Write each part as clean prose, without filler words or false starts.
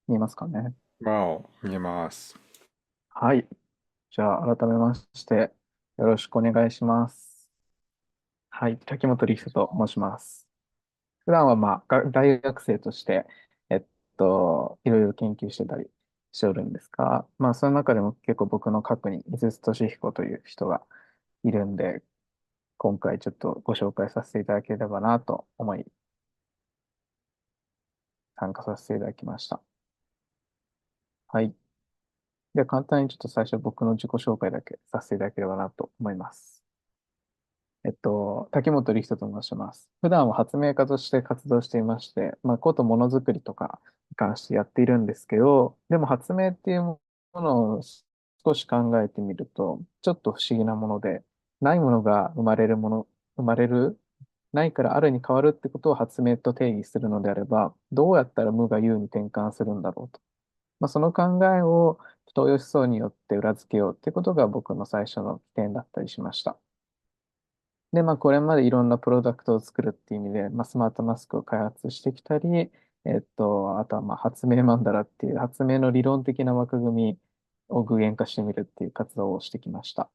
見えますかね。わお、見えます。はい。じゃあ、改めまして、よろしくお願いします。はい。滝本力人と申します。普段は、大学生として、えっいろいろ研究してたりしておるんですが、その中でも結構僕の核に井筒俊彦という人がいるんで、今回ちょっとご紹介させていただければなと思い、参加させていただきました。はい。で、簡単にちょっと最初僕の自己紹介だけさせていただければなと思います。滝本力人と申します。普段は発明家として活動していまして、ことものづくりとかに関してやっているんですけど、でも発明っていうものを少し考えてみると、ちょっと不思議なもので、ないものが生まれる、ないからあるに変わるってことを発明と定義するのであれば、どうやったら無が有に転換するんだろうと。その考えを人を思想によって裏付けようっていうことが僕の最初の起点だったりしました。で、これまでいろんなプロダクトを作るっていう意味で、スマートマスクを開発してきたり、あとは発明マンダラっていう発明の理論的な枠組みを具現化してみるっていう活動をしてきました。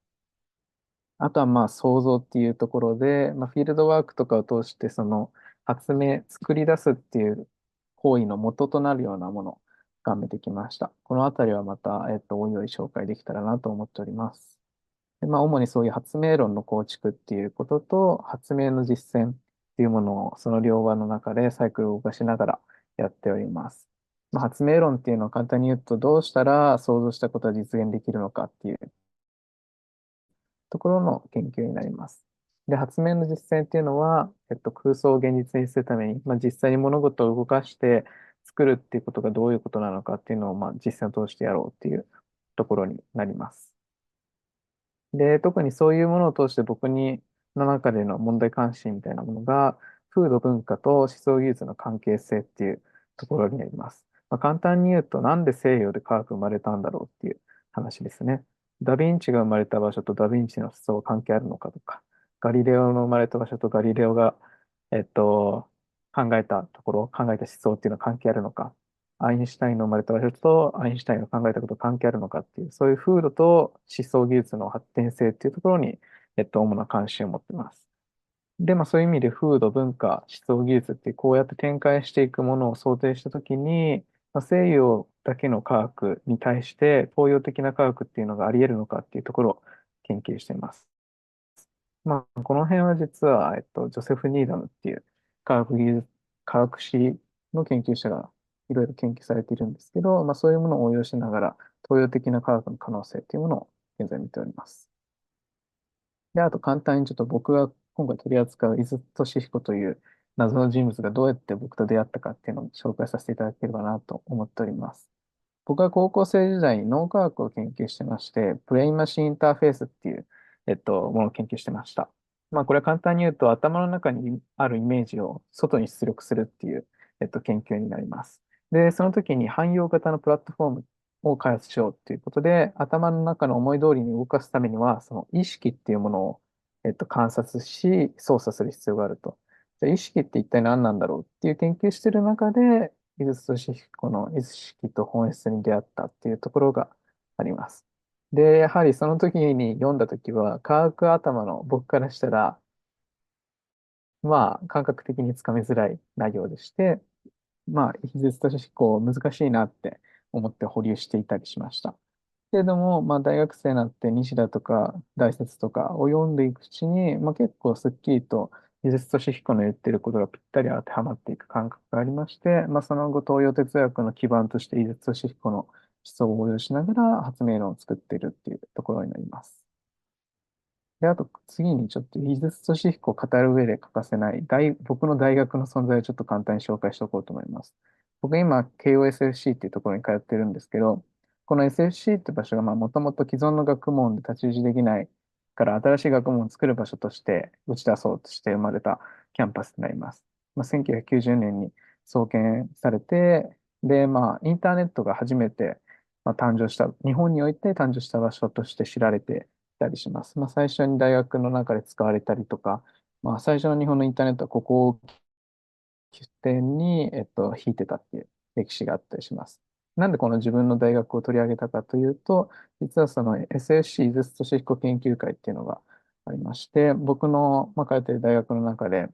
あとは創造っていうところで、フィールドワークとかを通してその発明、作り出すっていう行為の元となるようなものを深めてきました。このあたりはまた、おいおい紹介できたらなと思っております。で、主にそういう発明論の構築っていうことと、発明の実践っていうものを、その両輪の中でサイクルを動かしながらやっております。発明論っていうのを簡単に言うと、どうしたら想像したことが実現できるのかっていうところの研究になります。で、発明の実践っていうのは、空想を現実にするために、実際に物事を動かして作るっていうことがどういうことなのかっていうのを、実践を通してやろうっていうところになります。で、特にそういうものを通しての中での問題関心みたいなものが、風土文化と思想技術の関係性っていうところになります。簡単に言うと、なんで西洋で科学生まれたんだろうっていう話ですね。ダヴィンチが生まれた場所とダヴィンチの思想は関係あるのかとか、ガリレオの生まれた場所とガリレオが、えっと、考えた思想っていうのは関係あるのか、アインシュタインの生まれた場所とアインシュタインが考えたこと関係あるのかっていう、そういう風土と思想技術の発展性っていうところに、主な関心を持っています。で、そういう意味で風土、文化、思想技術ってこうやって展開していくものを想定したときに、西洋だけの科学に対して東洋的な科学っていうのがあり得るのかっていうところを研究しています。この辺は実は、ジョセフ・ニーダムっていう科学技術、科学史の研究者がいろいろ研究されているんですけど、そういうものを応用しながら、東洋的な科学の可能性っていうものを現在見ております。で、あと簡単にちょっと僕が今回取り扱う伊豆俊彦という謎の人物がどうやって僕と出会ったかっていうのを紹介させていただければなと思っております。僕は高校生時代に脳科学を研究してまして、ブレインマシンインターフェースっていう、ものを研究してました。これ簡単に言うと、頭の中にあるイメージを外に出力するっていう、研究になります。で、その時に汎用型のプラットフォームを開発しようっていうことで、頭の中の思い通りに動かすためには、その意識っていうものを、観察し、操作する必要があると。じゃあ意識って一体何なんだろうっていう研究してる中で、井筒俊彦の意識と本質に出会ったっていうところがあります。で、やはりその時に読んだ時は、科学頭の僕からしたら、感覚的につかみづらい内容でして、技術として難しいなって思って保留していたりしました。けれども、大学生になって西田とか大説とかを読んでいくうちに、結構すっきりと技術として彦の言ってることがぴったり当てはまっていく感覚がありまして、その後東洋哲学の基盤として技術として彦の思想を応用しながら発明論を作っているっていうところになります。で、あと次にちょっと技術とし彦を語る上で欠かせない僕の大学の存在をちょっと簡単に紹介しておこうと思います。僕今 KOSFC っていうところに通ってるんですけど、この SFC って場所がもともと既存の学問で太刀打ちできないから新しい学問を作る場所として打ち出そうとして生まれたキャンパスになります。1990年に創建されて、で、インターネットが初めて誕生した、日本において誕生した場所として知られてたりします。最初に大学の中で使われたりとか、最初の日本のインターネットはここを起点に、引いてたっていう歴史があったりします。なんでこの自分の大学を取り上げたかというと、実はその SFC 井筒俊彦研究会っていうのがありまして、僕の、通っている大学の中で、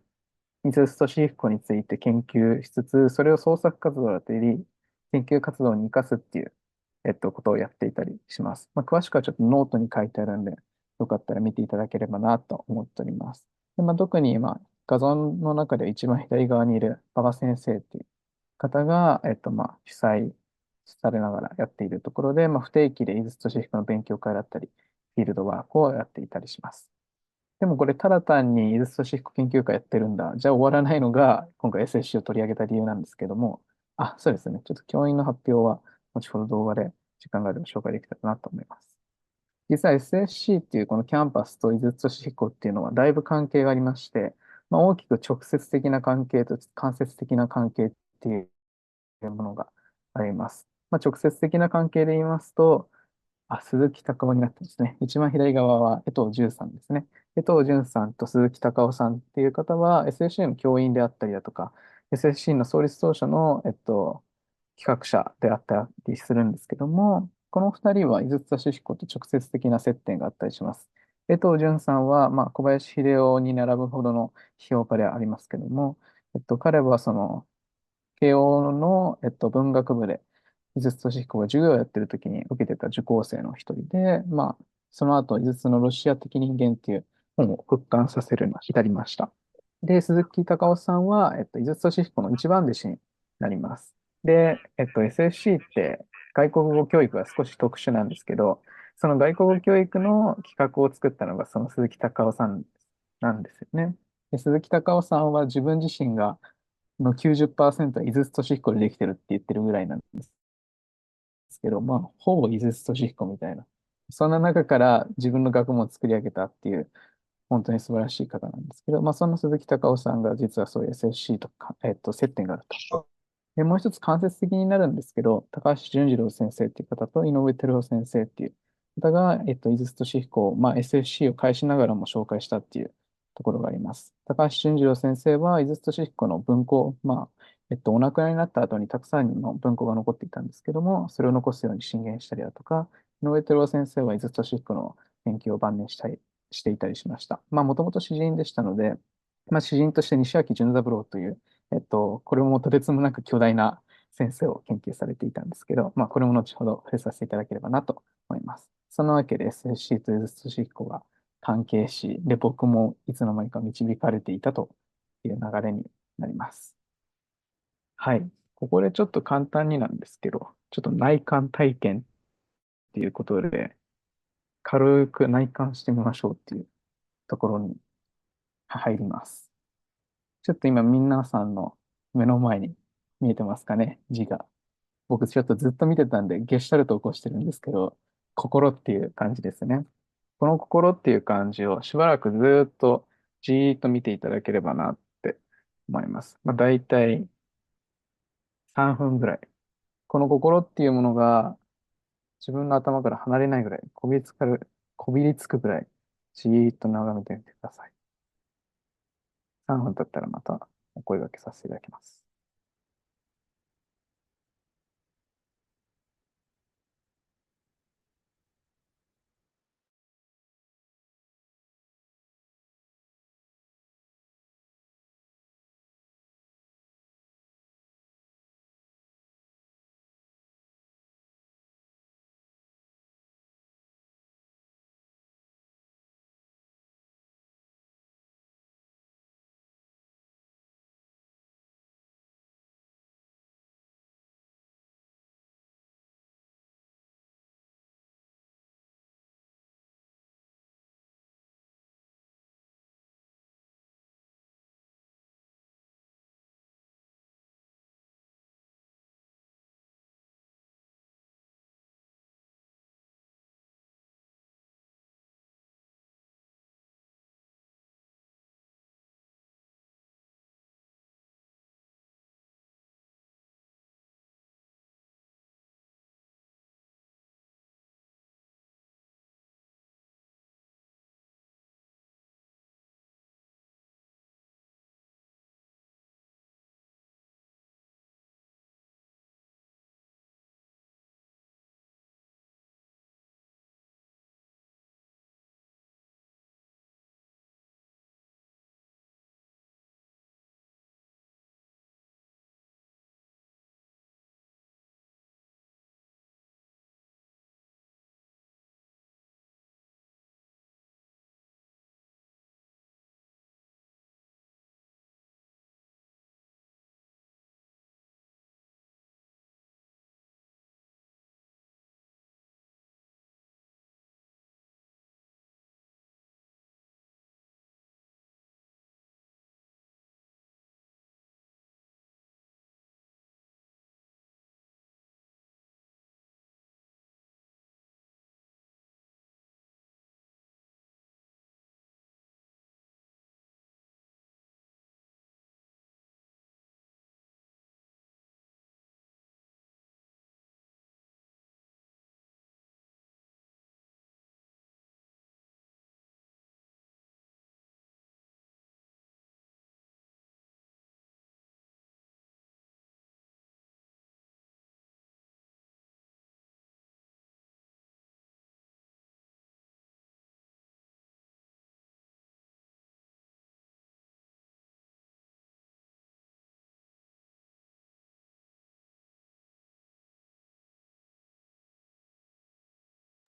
井筒俊彦について研究しつつ、それを創作活動だったり、研究活動に生かすっていう、ことをやっていたりします。詳しくはちょっとノートに書いてあるんで、よかったら見ていただければなと思っております。で、特に今、画像の中で一番左側にいる馬場先生っていう方が、主催されながらやっているところで、不定期で井筒俊彦の勉強会だったり、フィールドワークをやっていたりします。でもこれ、ただ単に井筒俊彦研究会やってるんだ。じゃあ終わらないのが、今回 SSC を取り上げた理由なんですけども、そうですね。ちょっと教員の発表は、後ほど動画で時間があれば紹介できたらなと思います。実は SSC っていうこのキャンパスと井筒俊彦っていうのはだいぶ関係がありまして、大きく直接的な関係と間接的な関係っていうものがあります。直接的な関係で言いますと、鈴木隆夫になってますね。一番左側は江藤淳さんですね。江藤淳さんと鈴木隆夫さんっていう方は SFC の教員であったりだとか、SFC の創立当初の、企画者であったりするんですけども、この二人は井筒俊彦と直接的な接点があったりします。江藤淳さんは、小林秀夫に並ぶほどの評価でありますけども、彼はその慶応の、文学部で、井筒俊彦が授業をやってる時に受けてた受講生の一人で、その後、井筒のロシア的人間っていう本を復刊させるに至りました。で、鈴木隆夫さんは、井筒俊彦の一番弟子になります。で、SFC って外国語教育が少し特殊なんですけど、その外国語教育の企画を作ったのがその鈴木隆夫さんなんですよね。で、鈴木隆夫さんは自分自身がの90%は井筒俊彦でできてるって言ってるぐらいなんですけど、ほぼ井筒俊彦みたいな。そんな中から自分の学問を作り上げたっていう、本当に素晴らしい方なんですけど、その鈴木隆夫さんが実はそういう SFC とか、接点があると。で、もう一つ間接的になるんですけど、高橋純次郎先生っていう方と井上照夫先生っていう方が、井筒俊彦を、SFC を介しながらも紹介したっていうところがあります。高橋純次郎先生は井筒俊彦の文庫、お亡くなりになった後にたくさんの文庫が残っていたんですけども、それを残すように進言したりだとか、井上照夫先生は井筒俊彦の研究を晩年していたりしました。もともと詩人でしたので、詩人として西脇淳三郎というこれもとてつもなく巨大な先生を研究されていたんですけど、これも後ほど触れさせていただければなと思います。そのわけで SFC という寿司彦が関係し、で、僕もいつの間にか導かれていたという流れになります。はい。ここでちょっと簡単になんですけど、ちょっと内観体験っていうことで、軽く内観してみましょうっていうところに入ります。ちょっと今皆さんの目の前に見えてますかね、字が。僕ちょっとずっと見てたんで、ゲシュタルトを起こしてるんですけど、心っていう感じですね。この心っていう感じをしばらくずーっとじーっと見ていただければなって思います。大体3分ぐらい。この心っていうものが自分の頭から離れないぐらい、こびりつくぐらい、じーっと眺めてみてください。3分経ったらまたお声掛けさせていただきます。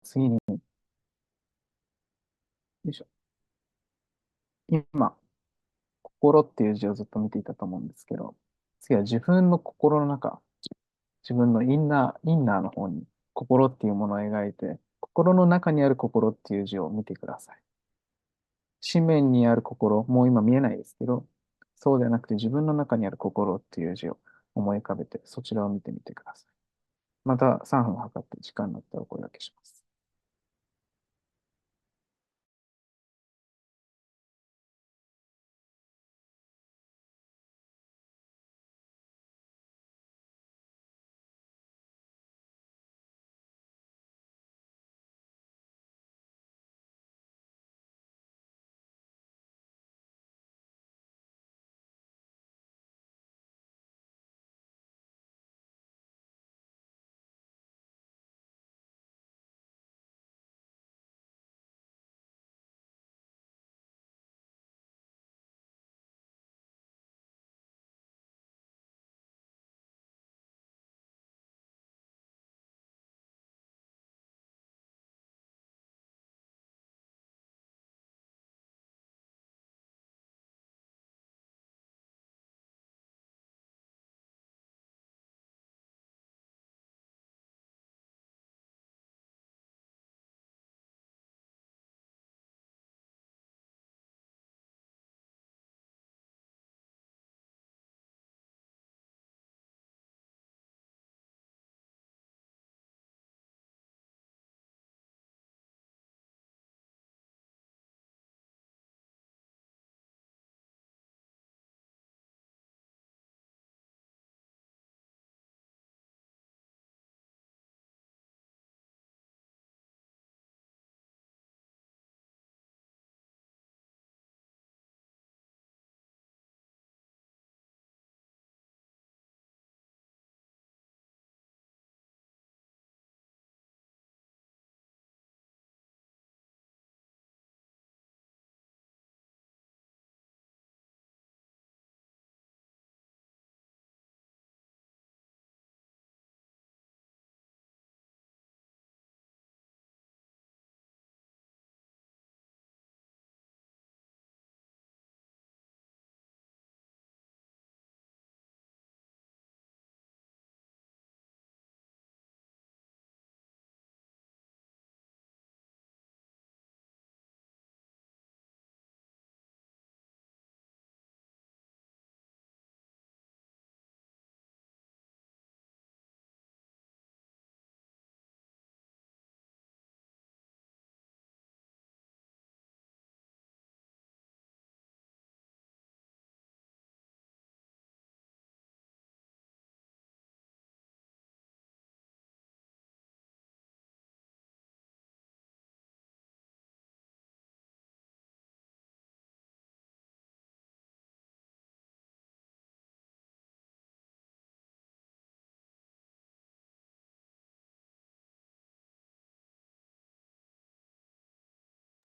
次に、よいしょ。今、心っていう字をずっと見ていたと思うんですけど、次は自分の心の中、自分のインナーの方に心っていうものを描いて、心の中にある心っていう字を見てください。紙面にある心、もう今見えないですけど、そうではなくて自分の中にある心っていう字を思い浮かべて、そちらを見てみてください。また3分測って時間になったらお声掛けします。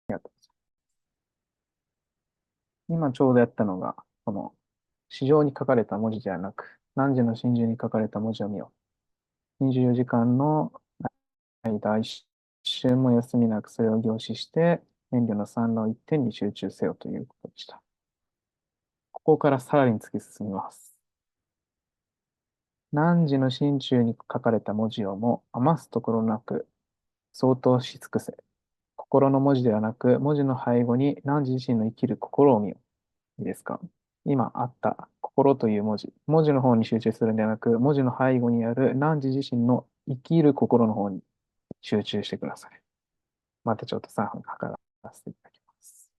ありがとう。今ちょうどやったのが、この市場に書かれた文字ではなく、何時の真珠に書かれた文字を見よう。24時間の間、一瞬も休みなくそれを凝視して、遠慮の3の一点に集中せよということでした。ここからさらに突き進みます。汝の心中に書かれた文字をも余すところなく相当し尽くせ。心の文字ではなく、文字の背後に汝自身の生きる心を見よ。いいですか？今あった心という文字。文字の方に集中するんではなく、文字の背後にある汝自身の生きる心の方に集中してください。またちょっと3分かからせていただきます。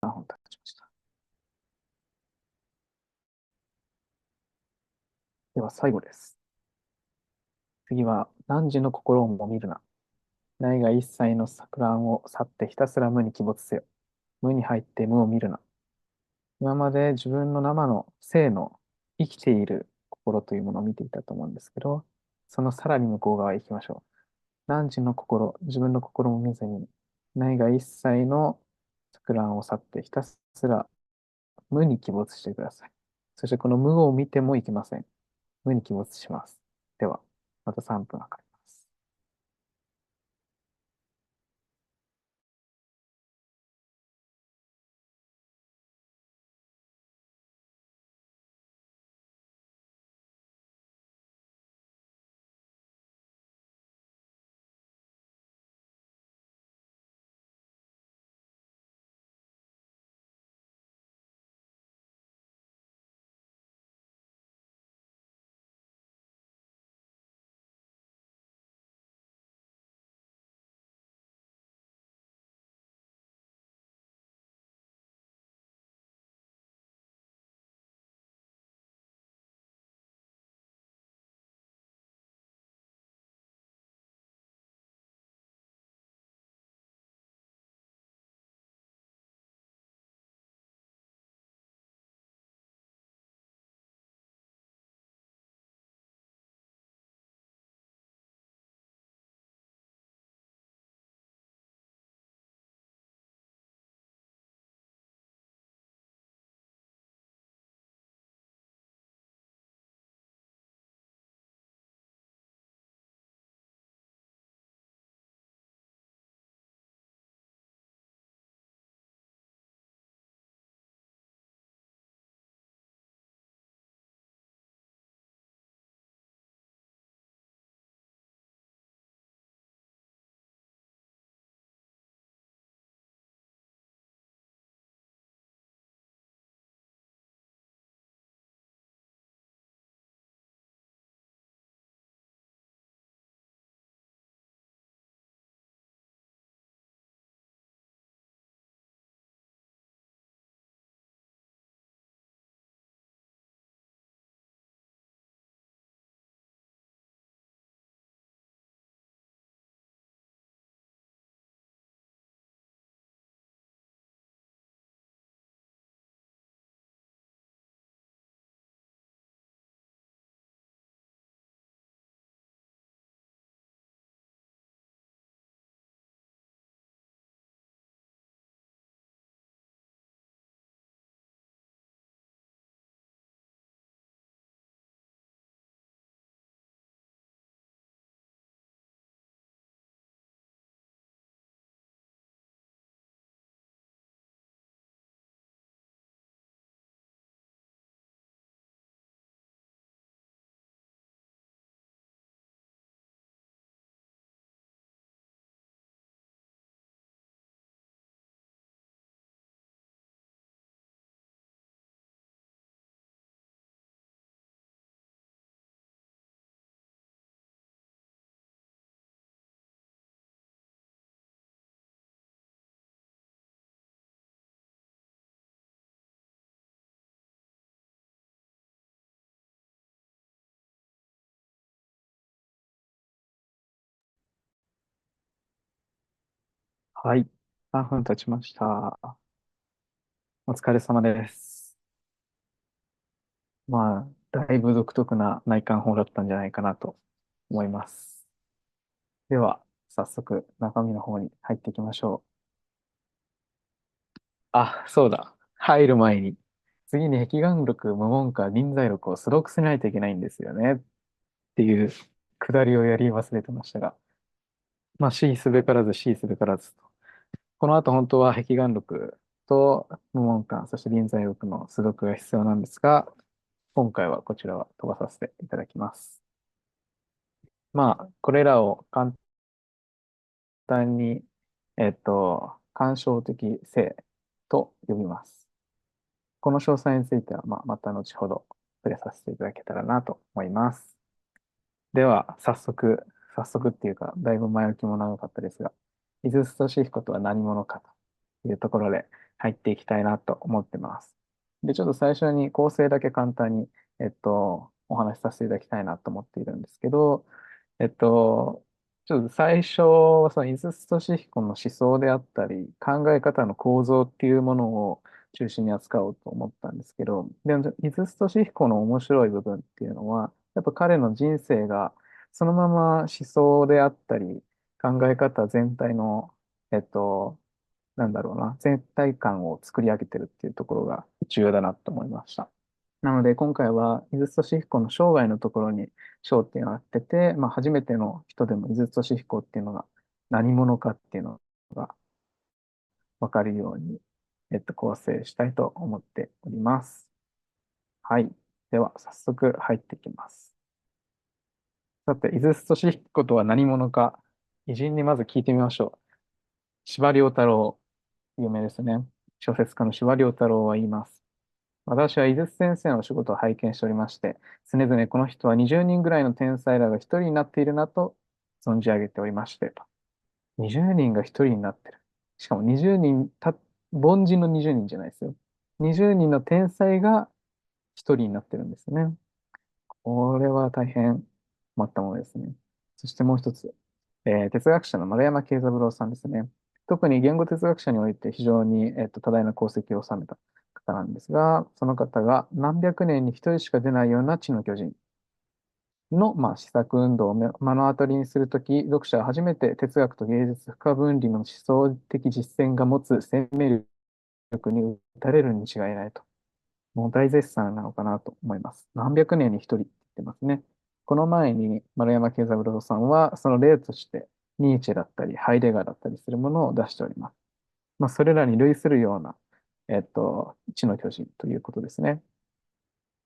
3分経ちました。では最後です。次は、汝の心をも見るな。内が一切の錯乱を去ってひたすら無に帰没せよ。無に入って無を見るな。今まで自分の生の生の生きている心というものを見ていたと思うんですけど、そのさらに向こう側へ行きましょう。汝の心、自分の心も見ずに、内が一切の錯乱を去ってひたすら無に帰没してください。そしてこの無を見てもいけません。無に帰没します。では、また3分測ります。はい。3分経ちました。お疲れ様です。まあ、だいぶ独特な内観法だったんじゃないかなと思います。では、早速中身の方に入っていきましょう。あ、そうだ。入る前に、次に壁眼力、無言化、臨在力をスロークしないといけないんですよね。っていうくだりをやり忘れてましたが。まあ、C すべからず、C すべからずと。この後本当は壁眼力と無言化、そして臨在力のスロークが必要なんですが、今回はこちらは飛ばさせていただきます。まあ、これらを簡単に、干渉的性と呼びます。この詳細については、まあ、また後ほど触れさせていただけたらなと思います。では、早速っていうか、だいぶ前置きも長かったですが、イズストシフコとは何者かというところで入っていきたいなと思ってます。で、ちょっと最初に構成だけ簡単に、お話しさせていただきたいなと思っているんですけど、ちょっと最初はその井筒俊彦の思想であったり、考え方の構造っていうものを中心に扱おうと思ったんですけど、でも井筒俊彦の面白い部分っていうのは、やっぱ彼の人生がそのまま思想であったり、考え方全体の、えっと、なんだろうな、全体感を作り上げてるっていうところが重要だなと思いました。なので、今回は、井筒俊彦の生涯のところに焦点を当てて、まあ、初めての人でも井筒俊彦っていうのが何者かっていうのが分かるように、構成したいと思っております。はい。では、早速入っていきます。さて、井筒俊彦とは何者か、偉人にまず聞いてみましょう。司馬遼太郎、有名ですね。小説家の司馬遼太郎は言います。私は井筒先生のお仕事を拝見しておりまして、常々この人は20人ぐらいの天才らが一人になっているなと存じ上げておりまして、20人が一人になってる。しかも20人、凡人の20人じゃないですよ。20人の天才が一人になってるんですね。これは大変困ったものですね。そしてもう一つ、哲学者の丸山慶三郎さんですね。特に言語哲学者において非常に、多大な功績を収めた方なんですが、その方が何百年に一人しか出ないような知の巨人の、まあ、試作運動を目の当たりにするとき、読者は初めて哲学と芸術不可分離の思想的実践が持つ生命力に打たれるに違いないと。もう大絶賛なのかなと思います。何百年に一人って言ってますね。この前に丸山慶三郎さんは、その例として、ニーチェだったり、ハイデガーだったりするものを出しております。まあ、それらに類するような、知の巨人ということですね。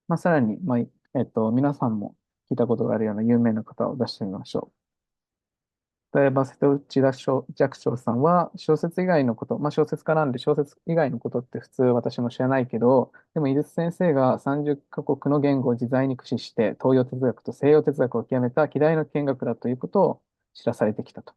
まあ、さらに、まあ、皆さんも聞いたことがあるような有名な方を出してみましょう。例えば、瀬戸内寂聴さんは小説以外のこと、まあ、小説家なんで小説以外のことって普通私も知らないけど、でも井筒先生が30カ国の言語を自在に駆使して東洋哲学と西洋哲学を極めた偉大な見学だということを知らされてきたと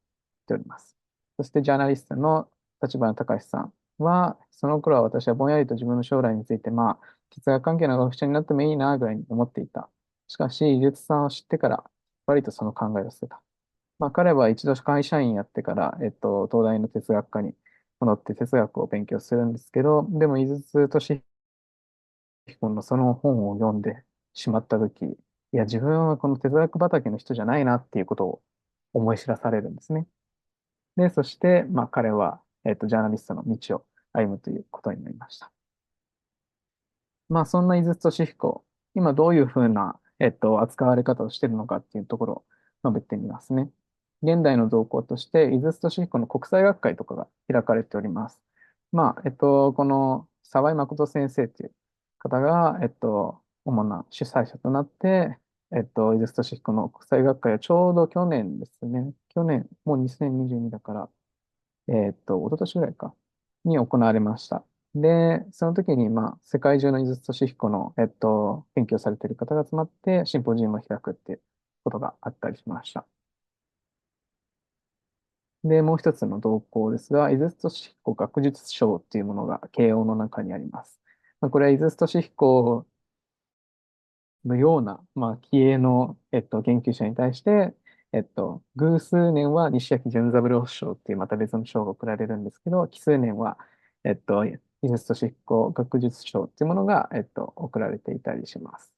言っております。そしてジャーナリストの立花隆さんは、その頃は私はぼんやりと自分の将来について、まあ、哲学関係の学者になってもいいなぐらいに思っていた。しかし、井筒さんを知ってから、割とその考えを捨てた。まあ、彼は一度会社員やってから、東大の哲学科に戻って哲学を勉強するんですけど、でも、井筒俊彦のその本を読んでしまったとき、いや、自分はこの哲学畑の人じゃないなっていうことを思い知らされるんですね。で、そして、まあ、彼は、ジャーナリストの道を歩むということになりました。まあ、そんな井筒俊彦、今どういうふうな、扱われ方をしているのかっていうところを述べてみますね。現代の動向として、井筒俊彦の国際学会とかが開かれております。まあ、この沢井誠先生という方が、主な主催者となって、井筒俊彦の国際学会はちょうど去年ですね。去年、もう2022だから、一昨年ぐらいか、に行われました。で、その時に、まあ、世界中の井筒俊彦の、研究をされている方が集まって、シンポジウムを開くっていうことがあったりしました。で、もう一つの動向ですが、井筒俊彦学術賞っていうものが慶応の中にあります。まあ、これは井筒俊彦のような、まあ、気鋭の、研究者に対して、偶数年は西脇潤三郎賞っていうまた別の賞が贈られるんですけど、奇数年は、井筒俊彦学術賞っていうものが、贈られていたりします。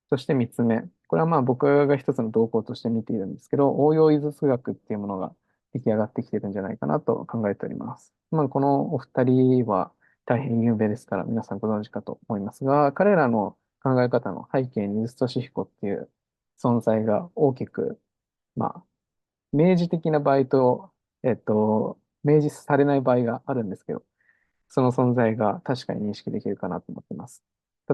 そして三つ目。これはまあ僕が一つの動向として見ているんですけど、応用井筒学っていうものが出来上がってきてるんじゃないかなと考えております。まあこのお二人は大変有名ですから皆さんご存知かと思いますが、彼らの考え方の背景に井筒俊彦っていう存在が大きく、まあ明示的な場合と、明示されない場合があるんですけど、その存在が確かに認識できるかなと思っています。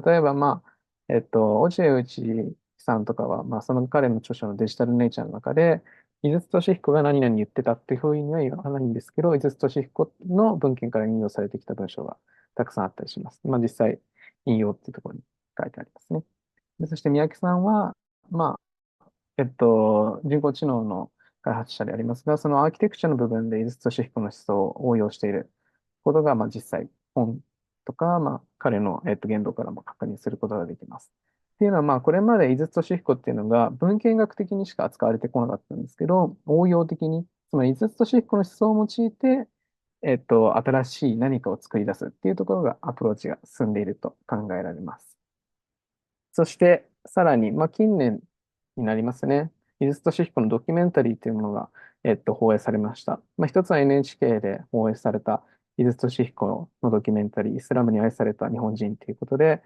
例えば、まあ、落合内さんとかは、まあ、その彼の著書のデジタルネイチャーの中で、井筒俊彦が何々言ってたっていうふうには言わないんですけど、井筒俊彦の文献から引用されてきた文章がたくさんあったりします。まあ、実際、引用っていうところに書いてありますね。で、そして三宅さんは、まあ、人工知能の開発者でありますが、そのアーキテクチャの部分で井筒俊彦の思想を応用していることが、実際、本とか、彼の、言動からも確認することができます。っていうのは、これまで井筒俊彦っていうのが文献学的にしか扱われてこなかったんですけど、応用的に、つまり井筒俊彦の思想を用いて、新しい何かを作り出すっていうところがアプローチが進んでいると考えられます。そして、さらに、近年になりますね。井筒俊彦のドキュメンタリーというものが、放映されました。一つは NHK で放映された井筒俊彦のドキュメンタリー、イスラムに愛された日本人ということで、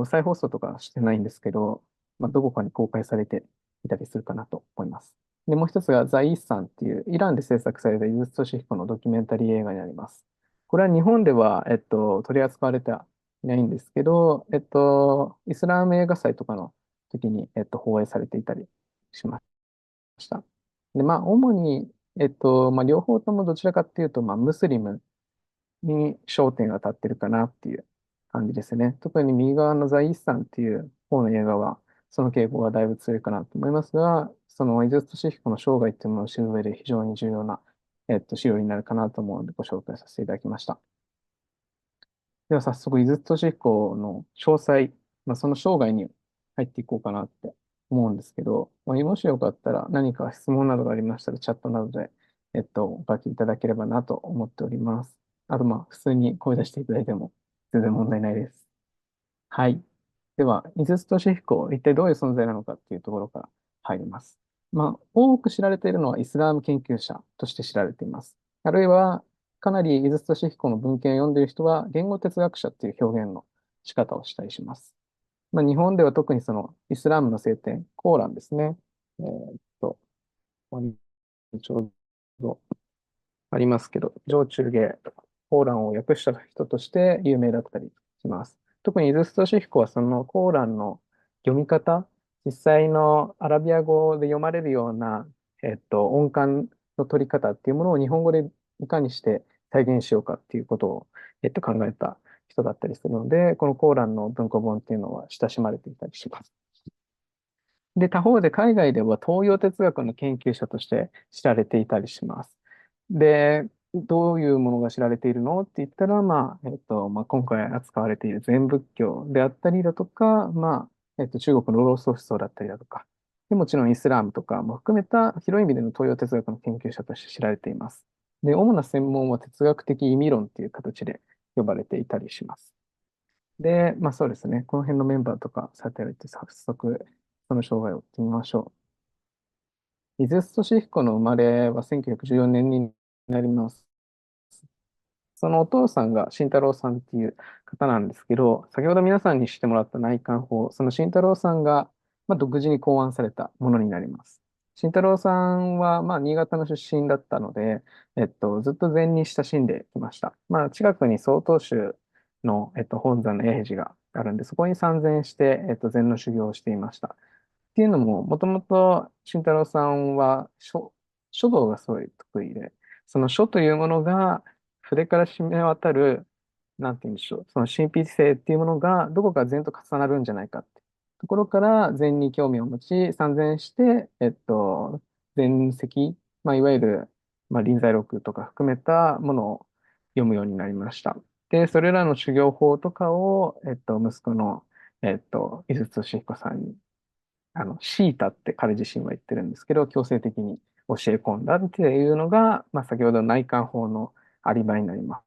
再放送とかしてないんですけど、どこかに公開されていたりするかなと思います。で、もう一つがザ・イースさんっていうイランで制作された井筒俊彦のドキュメンタリー映画になります。これは日本では、取り扱われていないんですけど、イスラム映画祭とかの時に、放映されていたりしました。で、主に、両方ともどちらかっていうと、ムスリムに焦点が当たってるかなっていう感じですね。特に右側のザ・イースさんっていう方の映画は、その傾向がだいぶ強いかなと思いますが、その井筒俊彦の生涯っていうものを知る上で非常に重要な、資料になるかなと思うのでご紹介させていただきました。では早速、井筒俊彦の詳細、その生涯に入っていこうかなって思うんですけど、もしよかったら何か質問などがありましたら、チャットなどで、お書きいただければなと思っております。あと、普通に声出していただいても全然問題ないです。はい。では、井筒俊彦、一体どういう存在なのかっていうところから入ります。多く知られているのはイスラーム研究者として知られています。あるいは、かなり井筒俊彦の文献を読んでいる人は、言語哲学者っていう表現の仕方をしたりします。日本では特にそのイスラムの聖典、コーランですね。ここにちょうどありますけど、上中下、コーランを訳した人として有名だったりします。特にイズストシフコはそのコーランの読み方、実際のアラビア語で読まれるような、音感の取り方っていうものを日本語でいかにして再現しようかっていうことを、考えた人だったりするので、このコーランの文庫本っていうのは親しまれていたりします。で、他方で海外では東洋哲学の研究者として知られていたりします。で、どういうものが知られているのって言ったら、今回扱われている禅仏教であったりだとか、中国のローソフ思想だったりだとか、で、もちろんイスラームとかも含めた広い意味での東洋哲学の研究者として知られています。で、主な専門は哲学的意味論っていう形で呼ばれていたりします。で、そうですね。この辺のメンバーとかさておいて、早速、その生涯を追ってみましょう。井筒俊彦の生まれは1914年になります。そのお父さんが慎太郎さんっていう方なんですけど、先ほど皆さんに知ってもらった内観法、その慎太郎さんが、独自に考案されたものになります。慎太郎さんは、新潟の出身だったので、ずっと禅に親しんできました。近くに曹洞宗の、本山の永平寺があるんで、そこに参禅して、禅の修行をしていました。っていうのも、もともと慎太郎さんは書道がすごい得意で、その書というものが筆から染み渡る、なんて言うんでしょう、その神秘性っていうものがどこか禅と重なるんじゃないかってところから禅に興味を持ち、参禅して、禅石、いわゆる、臨済録とか含めたものを読むようになりました。で、それらの修行法とかを、息子の、井筒俊彦さんに強いたって彼自身は言ってるんですけど、強制的に教え込んだっていうのが、先ほどの内観法のアリバイになります。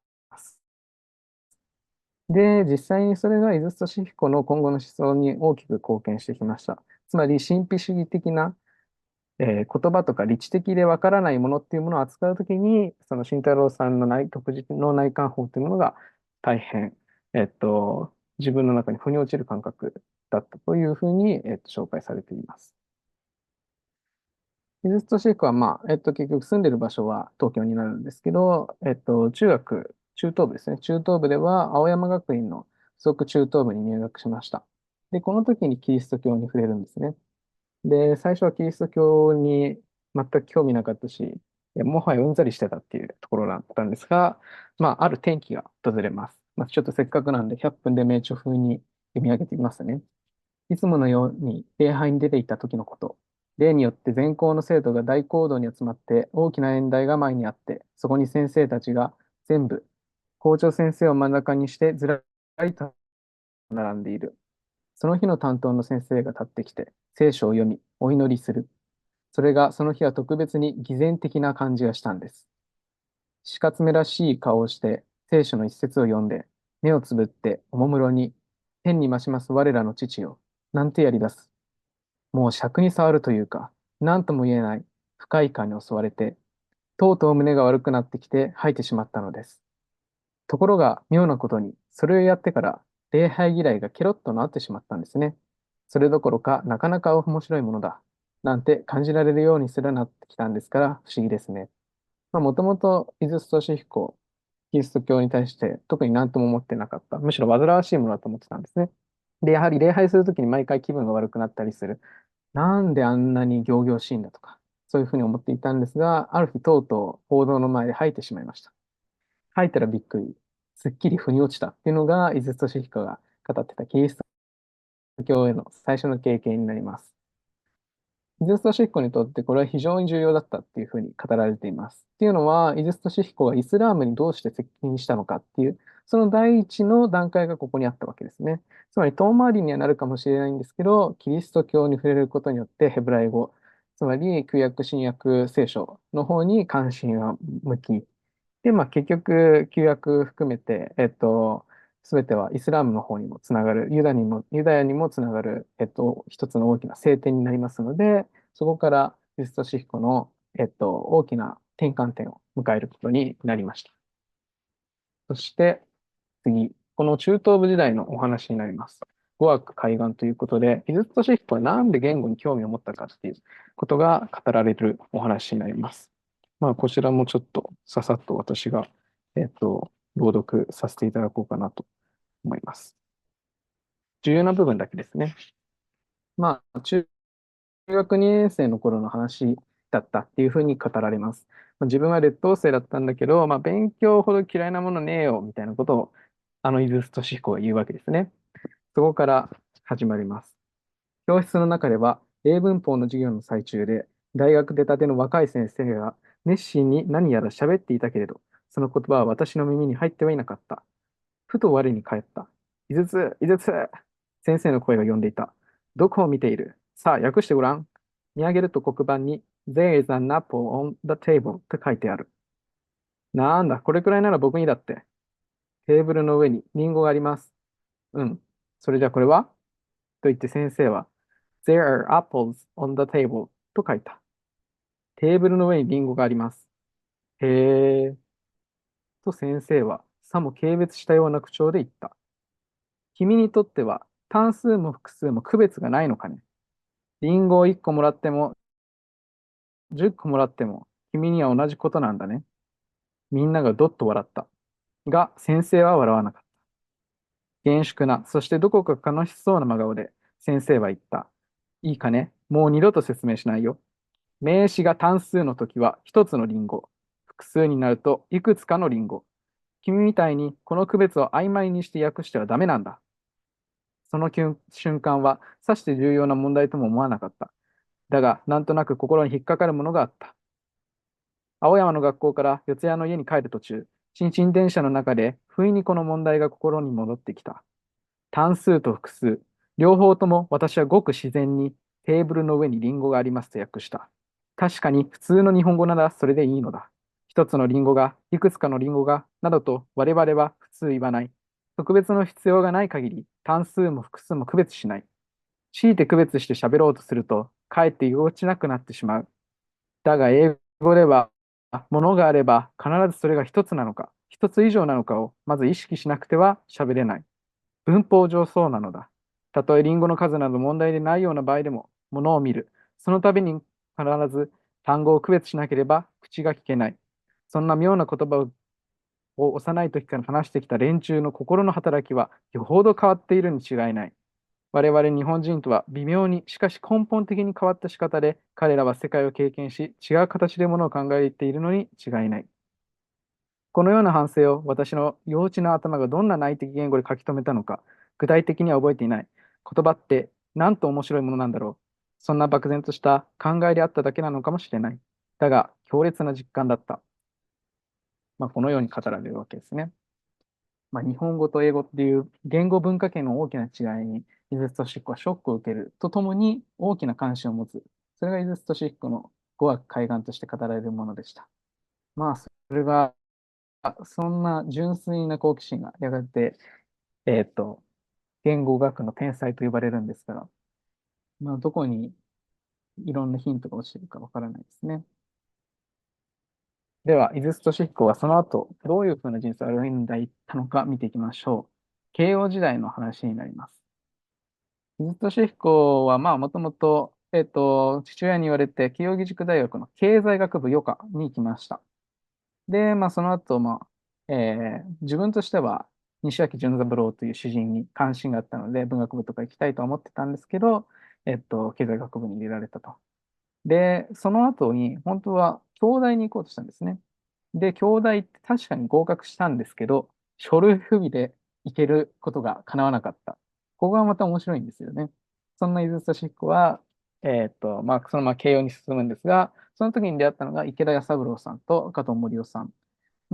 で、実際にそれが井筒俊彦の今後の思想に大きく貢献してきました。つまり、神秘主義的な、言葉とか理知的でわからないものっていうものを扱うときに、その慎太郎さんの独自の内観法というものが大変、自分の中に腑に落ちる感覚だったというふうに、紹介されています。技術都市区は、結局住んでる場所は東京になるんですけど、中等部ですね。中等部では青山学院の附属中等部に入学しました。で、この時にキリスト教に触れるんですね。で、最初はキリスト教に全く興味なかったし、もはやうんざりしてたっていうところだったんですが、ある転機が訪れます。ちょっとせっかくなんで100分で名著風に読み上げてみますね。いつものように礼拝に出ていた時のこと。例によって全校の生徒が大講堂に集まって大きな演台が前にあって、そこに先生たちが全部。校長先生を真ん中にしてずらりと並んでいる。その日の担当の先生が立ってきて、聖書を読み、お祈りする。それがその日は特別に偽善的な感じがしたんです。死活めらしい顔をして、聖書の一節を読んで、目をつぶっておもむろに、天に増します我らの父よ、なんてやり出す。もう尺に触るというか、何とも言えない不快感に襲われて、とうとう胸が悪くなってきて吐いてしまったのです。ところが妙なことに、それをやってから礼拝嫌いがケロッとなってしまったんですね。それどころか、なかなか面白いものだ。なんて感じられるようにすらなってきたんですから不思議ですね。もともと井筒俊彦、キリスト教に対して特に何とも思ってなかった。むしろ煩わしいものだと思ってたんですね。で、やはり礼拝するときに毎回気分が悪くなったりする。なんであんなに仰々しいんだとか、そういうふうに思っていたんですが、ある日とうとう報道の前で吐いてしまいました。吐いたらびっくり。すっきり腑に落ちたっていうのが、井筒俊彦が語ってたキリスト教への最初の経験になります。イズストシヒコにとってこれは非常に重要だったっていうふうに語られています。っていうのは、イズストシヒコがイスラームにどうして接近したのかっていう、その第一の段階がここにあったわけですね。つまり遠回りにはなるかもしれないんですけど、キリスト教に触れることによってヘブライ語、つまり旧約、新約、聖書の方に関心が向き、で、結局、旧約含めて、すべてはイスラムの方にもつながる、ユダヤにもつながる、一つの大きな聖典になりますので、そこからキリストシヒコの、大きな転換点を迎えることになりました。そして次、この中東部時代のお話になります。語学海岸ということで、キリストシヒコはなんで言語に興味を持ったかっていうことが語られるお話になります。こちらもちょっとささっと私が、朗読させていただこうかなと思います。重要な部分だけですね。中学2年生の頃の話だったっていうふうに語られます。自分は劣等生だったんだけど、勉強ほど嫌いなものねえよ、みたいなことを、井筒俊彦が言うわけですね。そこから始まります。教室の中では、英文法の授業の最中で、大学出たての若い先生が熱心に何やら喋っていたけれど、その言葉は私の耳に入ってはいなかった。ふと我に返った。井筒、井筒。先生の声が呼んでいた。どこを見ている？さあ、訳してごらん。見上げると黒板に There is an apple on the table と書いてある。なんだ、これくらいなら僕にだって。テーブルの上にリンゴがあります。うん。それじゃこれはと言って先生は There are apples on the table と書いた。テーブルの上にリンゴがあります。へえ。と先生はさも軽蔑したような口調で言った。君にとっては単数も複数も区別がないのかね。リンゴを1個もらっても10個もらっても君には同じことなんだね。みんながどっと笑った。が、先生は笑わなかった。厳粛な、そしてどこか悲しそうな真顔で先生は言った。いいかね、もう二度と説明しないよ。名詞が単数の時は一つのリンゴ。複数になるといくつかのリンゴ。君みたいにこの区別を曖昧にして訳してはダメなんだ。その瞬間はさして重要な問題とも思わなかった。だが、なんとなく心に引っかかるものがあった。青山の学校から四谷の家に帰る途中、新陳電車の中で不意にこの問題が心に戻ってきた。単数と複数、両方とも私はごく自然にテーブルの上にリンゴがありますと訳した。確かに普通の日本語ならそれでいいのだ。一つのリンゴが、いくつかのリンゴが、などと我々は普通言わない。特別の必要がない限り、単数も複数も区別しない。強いて区別して喋ろうとすると、かえって居心地なくなってしまう。だが英語では、ものがあれば必ずそれが一つなのか、一つ以上なのかをまず意識しなくては喋れない。文法上そうなのだ。たとえリンゴの数など問題でないような場合でも、ものを見る。その度に必ず単語を区別しなければ口が聞けない。そんな妙な言葉を幼い時から話してきた連中の心の働きはよほど変わっているに違いない。我々日本人とは微妙に、しかし根本的に変わった仕方で、彼らは世界を経験し、違う形でものを考えているのに違いない。このような反省を私の幼稚な頭がどんな内的言語で書き留めたのか、具体的には覚えていない。言葉ってなんと面白いものなんだろう。そんな漠然とした考えであっただけなのかもしれない。だが、強烈な実感だった。このように語られるわけですね。日本語と英語っていう言語文化圏の大きな違いに、イズストシックはショックを受けるとともに大きな関心を持つ。それがイズストシックの語学開眼として語られるものでした。それが、そんな純粋な好奇心がやがて、えっと、言語学の天才と呼ばれるんですから、どこにいろんなヒントが落ちているかわからないですね。では、イズストシヒコはその後、どういうふうな人生を歩んでいったのか見ていきましょう。慶応時代の話になります。イズストシヒコは、もともと、父親に言われて、慶應義塾大学の経済学部予科に行きました。で、その後、自分としては、西脇潤三郎という詩人に関心があったので、文学部とか行きたいと思ってたんですけど、経済学部に入れられたと。で、その後に、本当は、京大に行こうとしたんですね。で、京大って確かに合格したんですけど、書類不備で行けることが叶わなかった。ここがまた面白いんですよね。そんな井筒彦は、そのまま慶応に進むんですが、その時に出会ったのが池田弥三郎さんと加藤森夫さん。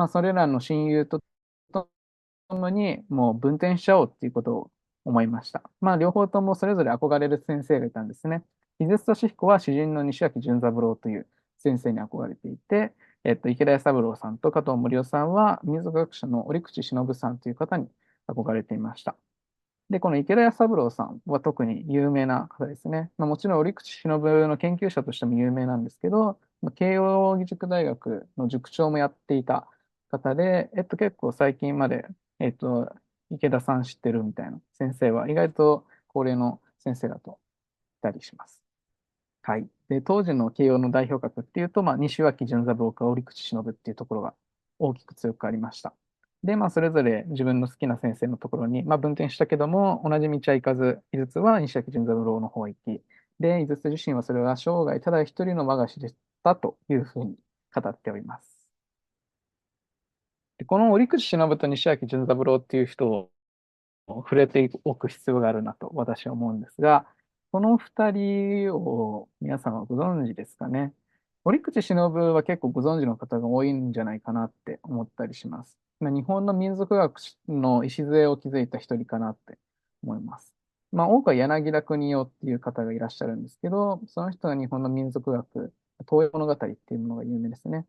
それらの親友とともに、もう分転しちゃおうっていうことを思いました。両方ともそれぞれ憧れる先生がいたんですね。井筒俊彦は詩人の西脇潤三郎という先生に憧れていて、池田弥三郎さんと加藤森夫さんは民族学者の折口忍さんという方に憧れていました。で、この池田弥三郎さんは特に有名な方ですね。もちろん折口忍の研究者としても有名なんですけど、慶応義塾大学の塾長もやっていた方で、結構最近まで、えっと、池田さん知ってるみたいな先生は意外と高齢の先生だと言ったりします。はい。で、当時の慶応の代表格っていうと、西脇潤三郎か折口忍っていうところが大きく強くありました。で、それぞれ自分の好きな先生のところに、分転したけども、同じ道は行かず、井筒は西脇潤三郎の方へ行き、で、井筒自身はそれは生涯ただ一人の我が師でしたというふうに語っております。で、この折口忍と西脇潤三郎っていう人を触れておく必要があるなと私は思うんですが、この二人を皆さんはご存知ですかね。折口忍は結構ご存知の方が多いんじゃないかなって思ったりします。日本の民族学の礎を築いた一人かなって思います。多くは柳田国男っていう方がいらっしゃるんですけど、その人が日本の民族学、東洋物語っていうものが有名ですね。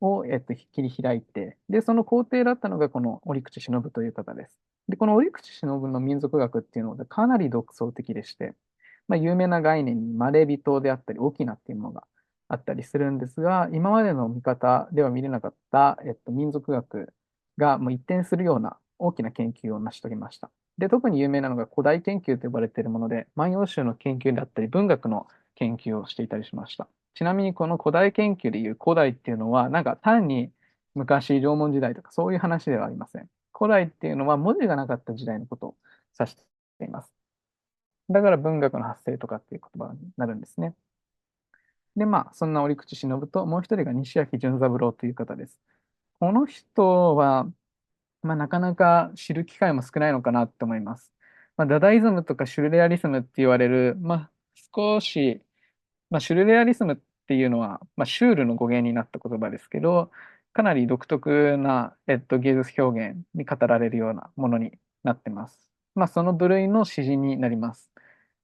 を、切り開いて、で、その皇帝だったのがこの折口忍という方です。で、この折口忍の民族学っていうのはかなり独創的でして、有名な概念にまれびとであったり、翁っていうものがあったりするんですが、今までの見方では見れなかった、民族学がもう一転するような大きな研究を成し遂げました。で、特に有名なのが古代研究と呼ばれているもので、万葉集の研究であったり、文学の研究をしていたりしました。ちなみにこの古代研究でいう古代っていうのは、なんか単に昔縄文時代とかそういう話ではありません。古代っていうのは文字がなかった時代のことを指しています。だから文学の発生とかっていう言葉になるんですね。で、そんな折口忍ともう一人が西脇潤三郎という方です。この人は、なかなか知る機会も少ないのかなと思います。ダダイズムとかシュルレアリスムって言われる、少しシュルレアリスムっていうのは、シュールの語源になった言葉ですけど、かなり独特な、芸術表現に語られるようなものになってます。その部類の詩人になります。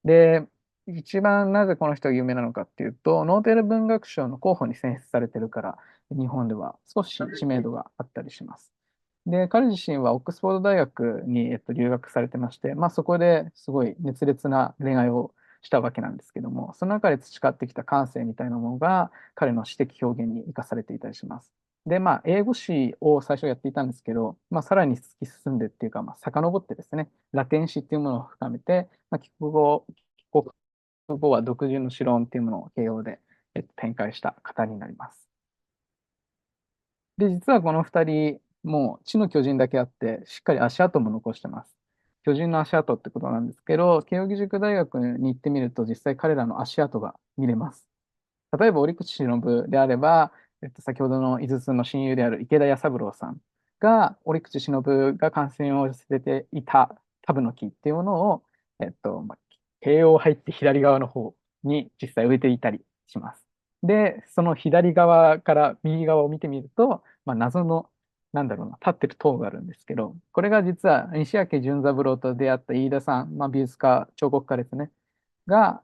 で、一番なぜこの人が有名なのかっていうと、ノーベル文学賞の候補に選出されてるから、日本では少し知名度があったりします。で、彼自身はオックスフォード大学に、留学されてまして、そこですごい熱烈な恋愛をしたわけなんですけども、その中で培ってきた感性みたいなものが彼の詩的表現に生かされていたりします。で、英語詩を最初やっていたんですけど、さらに突き進んでっていうか、遡ってですね、ラテン詩っていうものを深めて、帰国後は独自の詩論っていうものを慶応で、展開した方になります。で、実はこの二人、もう地の巨人だけあって、しっかり足跡も残してます。巨人の足跡ってことなんですけど、慶應義塾大学に行ってみると、実際彼らの足跡が見れます。例えば、折口忍であれば、先ほどの井筒の親友である池田弥三郎さんが、折口忍が感染を寄せていたタブの木っていうものを、慶応入って左側の方に実際植えていたりします。で、その左側から右側を見てみると、謎の、なんだろうな、立ってる塔があるんですけど、これが実は西焼潤三郎と出会った飯田さん、美術家、彫刻家ですね、が、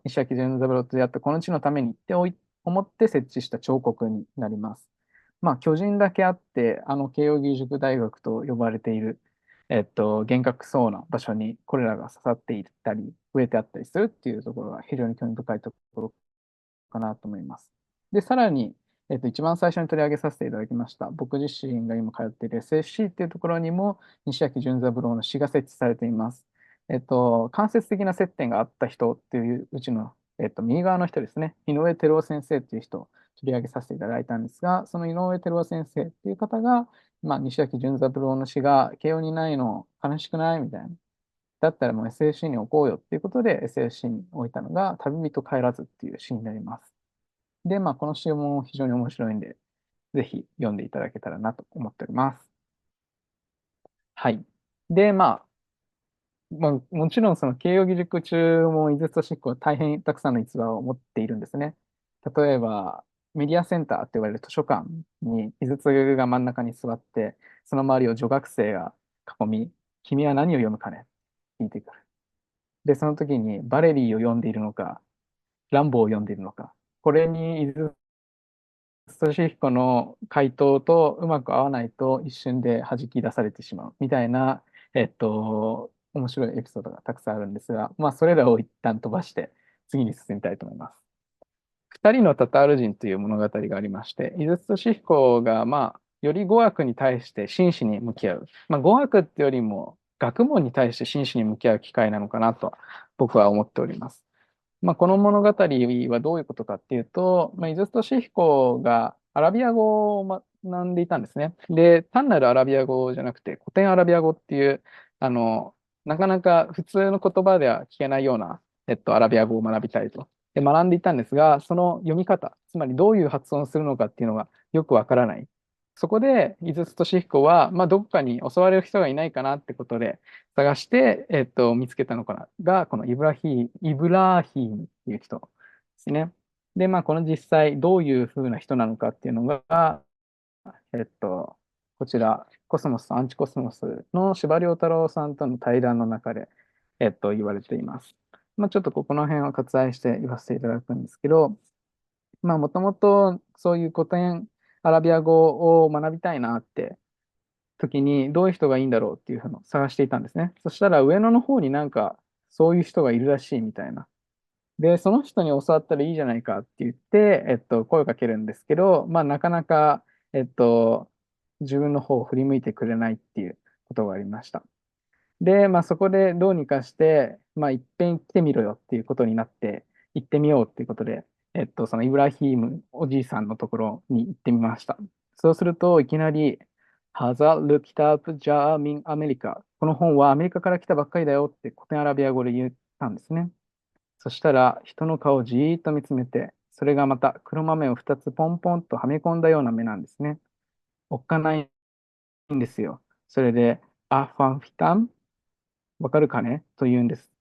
西焼潤三郎と出会ったこの地のためにって思って設置した彫刻になります。巨人だけあって、慶應義塾大学と呼ばれている、幻覚そうな場所にこれらが刺さっていったり、植えてあったりするっていうところが非常に興味深いところかなと思います。で、さらに、一番最初に取り上げさせていただきました、僕自身が今通っている SFC っていうところにも、西脇潤三郎の詩が設置されています。間接的な接点があった人っていううちの、右側の人ですね、井上照夫先生っていう人を取り上げさせていただいたんですが、その井上照夫先生っていう方が、西脇潤三郎の詩が慶応にないの悲しくないみたいな。だったらもう SFC に置こうよっていうことで SFC に置いたのが旅人帰らずっていう詩になります。で、この詩も非常に面白いんで、ぜひ読んでいただけたらなと思っております。はい。で、もちろんその慶應義塾中も井筒と執行は大変たくさんの逸話を持っているんですね。例えば、メディアセンターって言われる図書館に井筒が真ん中に座って、その周りを女学生が囲み、君は何を読むかね聞いてくる。で、その時にバレリーを読んでいるのか、ランボーを読んでいるのか、これに井筒俊彦の回答とうまく合わないと一瞬で弾き出されてしまうみたいな、面白いエピソードがたくさんあるんですが、それらを一旦飛ばして次に進みたいと思います。二人のタタール人という物語がありまして、井筒俊彦が、より語学に対して真摯に向き合う。語学ってよりも学問に対して真摯に向き合う機会なのかなと僕は思っております。この物語はどういうことかっていうと、井筒俊彦がアラビア語を学んでいたんですね。で、単なるアラビア語じゃなくて、古典アラビア語っていう、あの、なかなか普通の言葉では聞けないような、アラビア語を学びたいと。で、学んでいたんですが、その読み方、つまりどういう発音をするのかっていうのがよくわからない。そこで、井筒俊彦は、どこかに襲われる人がいないかなってことで、探して、見つけたのかなが、このイブラヒームっていう人ですね。で、この実際どういうふうな人なのかっていうのが、こちら、コスモスとアンチコスモスの司馬遼太郎さんとの対談の中で、言われています。ちょっとここの辺を割愛して言わせていただくんですけど、もともとそういう古典アラビア語を学びたいなって時にどういう人がいいんだろうっていうのを探していたんですね。そしたら上野の方になんかそういう人がいるらしいみたいな。で、その人に教わったらいいじゃないかって言って、声をかけるんですけど、なかなか、自分の方を振り向いてくれないっていうことがありました。で、そこでどうにかして、いっぺん来てみろよっていうことになって、行ってみようっていうことで、そのイブラヒームおじいさんのところに行ってみました。そうすると、いきなり、ハザ・ル・キタブ・ジャー・ミン・アメリカ。この本はアメリカから来たばっかりだよって古典アラビア語で言ったんですね。そしたら、人の顔をじーっと見つめて、それがまた黒豆を2つポンポンとはめ込んだような目なんですね。おっかないんですよ。それで、アファンフィタンわかるかねと言うんです。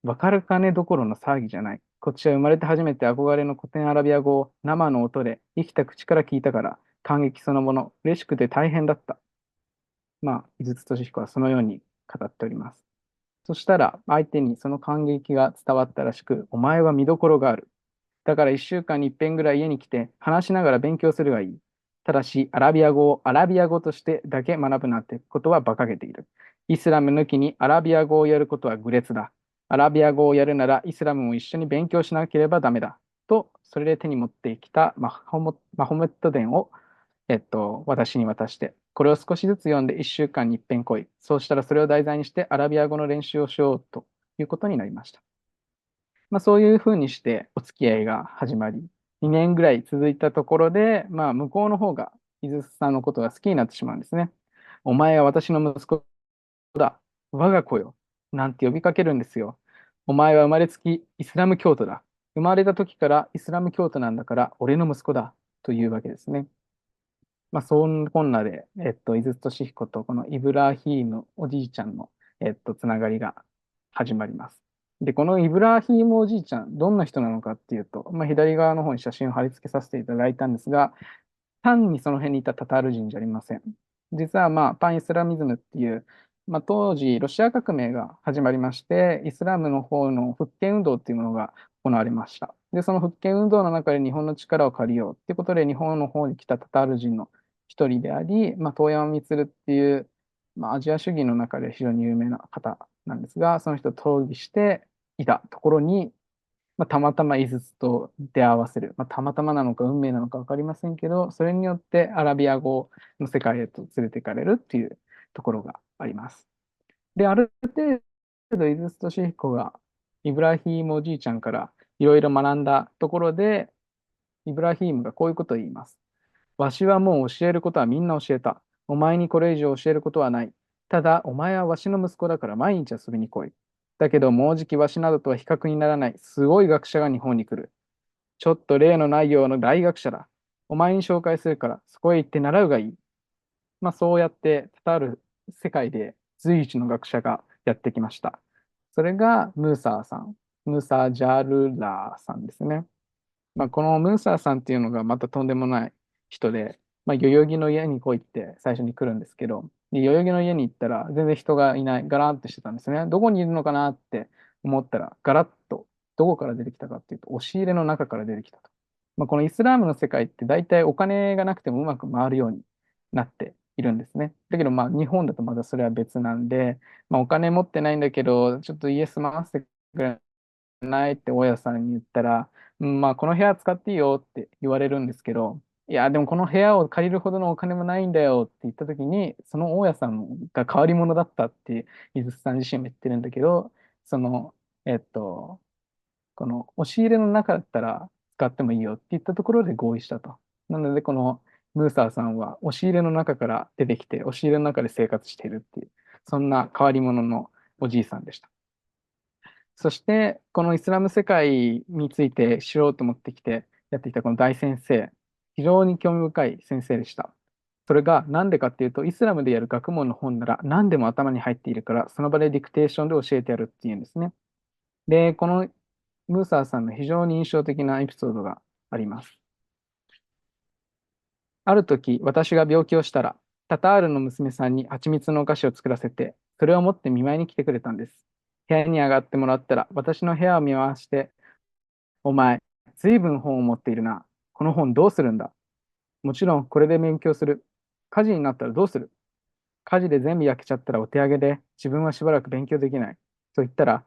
わかるかねどころの騒ぎじゃない。こっちは生まれて初めて憧れの古典アラビア語を生の音で生きた口から聞いたから感激そのもの、嬉しくて大変だった。井筒俊彦はそのように語っております。そしたら相手にその感激が伝わったらしく、お前は見どころがある。だから1週間に一遍ぐらい家に来て話しながら勉強するがいい。ただし、アラビア語をアラビア語としてだけ学ぶなんてことは馬鹿げている。イスラム抜きにアラビア語をやることは愚劣だ。アラビア語をやるならイスラムも一緒に勉強しなければダメだ。と、それで手に持ってきたマホメット伝を、私に渡して、これを少しずつ読んで1週間に一遍来い。そうしたらそれを題材にしてアラビア語の練習をしようということになりました。そういうふうにしてお付き合いが始まり、2年ぐらい続いたところで、向こうの方が井筒さんのことが好きになってしまうんですね。お前は私の息子だ。我が子よ。なんて呼びかけるんですよ。お前は生まれつきイスラム教徒だ。生まれた時からイスラム教徒なんだから、俺の息子だ。というわけですね。そんなこんなで、井筒俊彦とこのイブラヒームおじいちゃんの、つながりが始まります。で、このイブラヒームおじいちゃん、どんな人なのかっていうと、左側の方に写真を貼り付けさせていただいたんですが、単にその辺にいたタタール人じゃありません。実はパンイスラミズムっていう、当時ロシア革命が始まりまして、イスラムの方の復権運動っていうものが行われました。で、その復権運動の中で日本の力を借りようっていうことで、日本の方に来たタタール人の一人であり、遠山満っていう、アジア主義の中で非常に有名な方なんですが、その人と討議していたところに、たまたま井筒と出会わせる。たまたまなのか運命なのか分かりませんけど、それによってアラビア語の世界へと連れて行かれるっていうところがあります。で、ある程度、井筒俊彦がイブラヒームおじいちゃんからいろいろ学んだところで、イブラヒームがこういうことを言います。わしはもう教えることはみんな教えた。お前にこれ以上教えることはない。ただ、お前はわしの息子だから毎日遊びに来い。だけど、もうじきわしなどとは比較にならない。すごい学者が日本に来る。ちょっと例のないような大学者だ。お前に紹介するから、そこへ行って習うがいい。そうやって、多々ある世界で随一の学者がやってきました。それがムーサーさん。ムーサー・ジャルラーさんですね。このムーサーさんっていうのがまたとんでもない人で、代々木の家に来いって最初に来るんですけど、で代々木の家に行ったら全然人がいない、ガランとしてたんですね。どこにいるのかなって思ったら、ガラッとどこから出てきたかっていうと、押し入れの中から出てきたと。このイスラームの世界って大体お金がなくてもうまく回るようになっているんですね。だけど日本だとまだそれは別なんで、お金持ってないんだけど、ちょっと家住まわせてくれないって大家さんに言ったら、この部屋使っていいよって言われるんですけど、いや、でもこの部屋を借りるほどのお金もないんだよって言った時に、その大家さんが変わり者だったって井筒さん自身も言ってるんだけど、その、えっと、この押し入れの中だったら使ってもいいよって言ったところで合意したと。なので、このムーサーさんは押し入れの中から出てきて、押し入れの中で生活しているっていう、そんな変わり者のおじいさんでした。そして、このイスラム世界について知ろうと思ってきてやってきたこの大先生、非常に興味深い先生でした。それが何でかっていうと、イスラムでやる学問の本なら何でも頭に入っているから、その場でディクテーションで教えてやるっていうんですね。で、このムーサーさんの非常に印象的なエピソードがあります。ある時、私が病気をしたら、タタールの娘さんに蜂蜜のお菓子を作らせて、それを持って見舞いに来てくれたんです。部屋に上がってもらったら、私の部屋を見回して、お前、ずいぶん本を持っているな。この本どうするんだ？もちろん、これで勉強する。火事になったらどうする？火事で全部焼けちゃったらお手上げで、自分はしばらく勉強できない。と言ったら、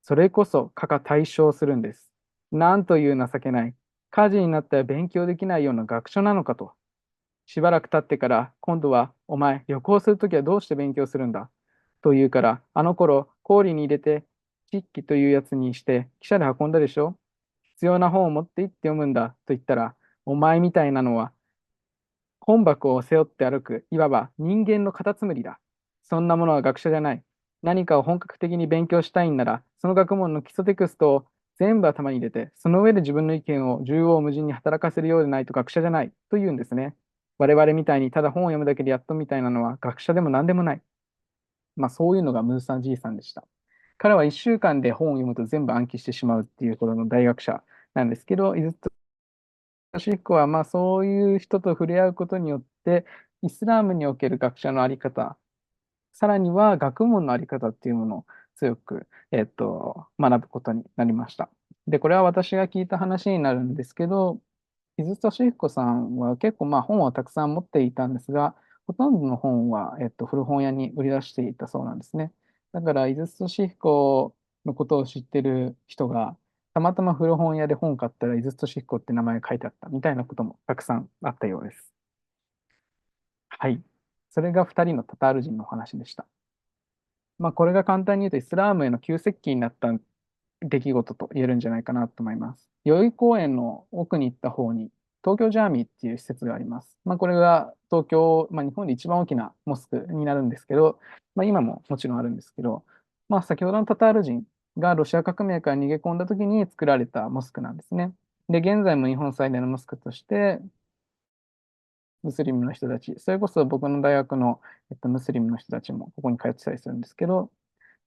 それこそ、かか対象するんです。なんという情けない。火事になったら勉強できないような学所なのかと。しばらく経ってから、今度は、お前、旅行するときはどうして勉強するんだと言うから、あの頃、氷に入れて、筆記というやつにして、汽車で運んだでしょ？必要な本を持って行って読むんだと言ったら、お前みたいなのは本箱を背負って歩く、いわば人間のカタツムリだ。そんなものは学者じゃない。何かを本格的に勉強したいんなら、その学問の基礎テクストを全部頭に入れて、その上で自分の意見を縦横無尽に働かせるようでないと学者じゃないと言うんですね。我々みたいにただ本を読むだけでやっとみたいなのは学者でも何でもない。そういうのがムーさんじいさんでした。彼は1週間で本を読むと全部暗記してしまうっていうほどの大学者なんですけど、イズシックはそういう人と触れ合うことによって、イスラームにおける学者のあり方、さらには学問のあり方っていうものを強く、学ぶことになりました。で、これは私が聞いた話になるんですけど、井筒俊彦さんは結構本をたくさん持っていたんですが、ほとんどの本は、古本屋に売り出していたそうなんですね。だから、井筒俊彦のことを知ってる人が、たまたま古本屋で本買ったら、井筒俊彦って名前が書いてあったみたいなこともたくさんあったようです。はい。それが2人のタタール人のお話でした。これが簡単に言うと、イスラームへの急接近になった出来事と言えるんじゃないかなと思います。代々木公園の奥に行った方に、東京ジャーミーっていう施設があります。これが東京、日本で一番大きなモスクになるんですけど、今ももちろんあるんですけど、先ほどのタタール人がロシア革命から逃げ込んだ時に作られたモスクなんですね。で、現在も日本最大のモスクとして、ムスリムの人たち、それこそ僕の大学の、ムスリムの人たちもここに通ってたりするんですけど、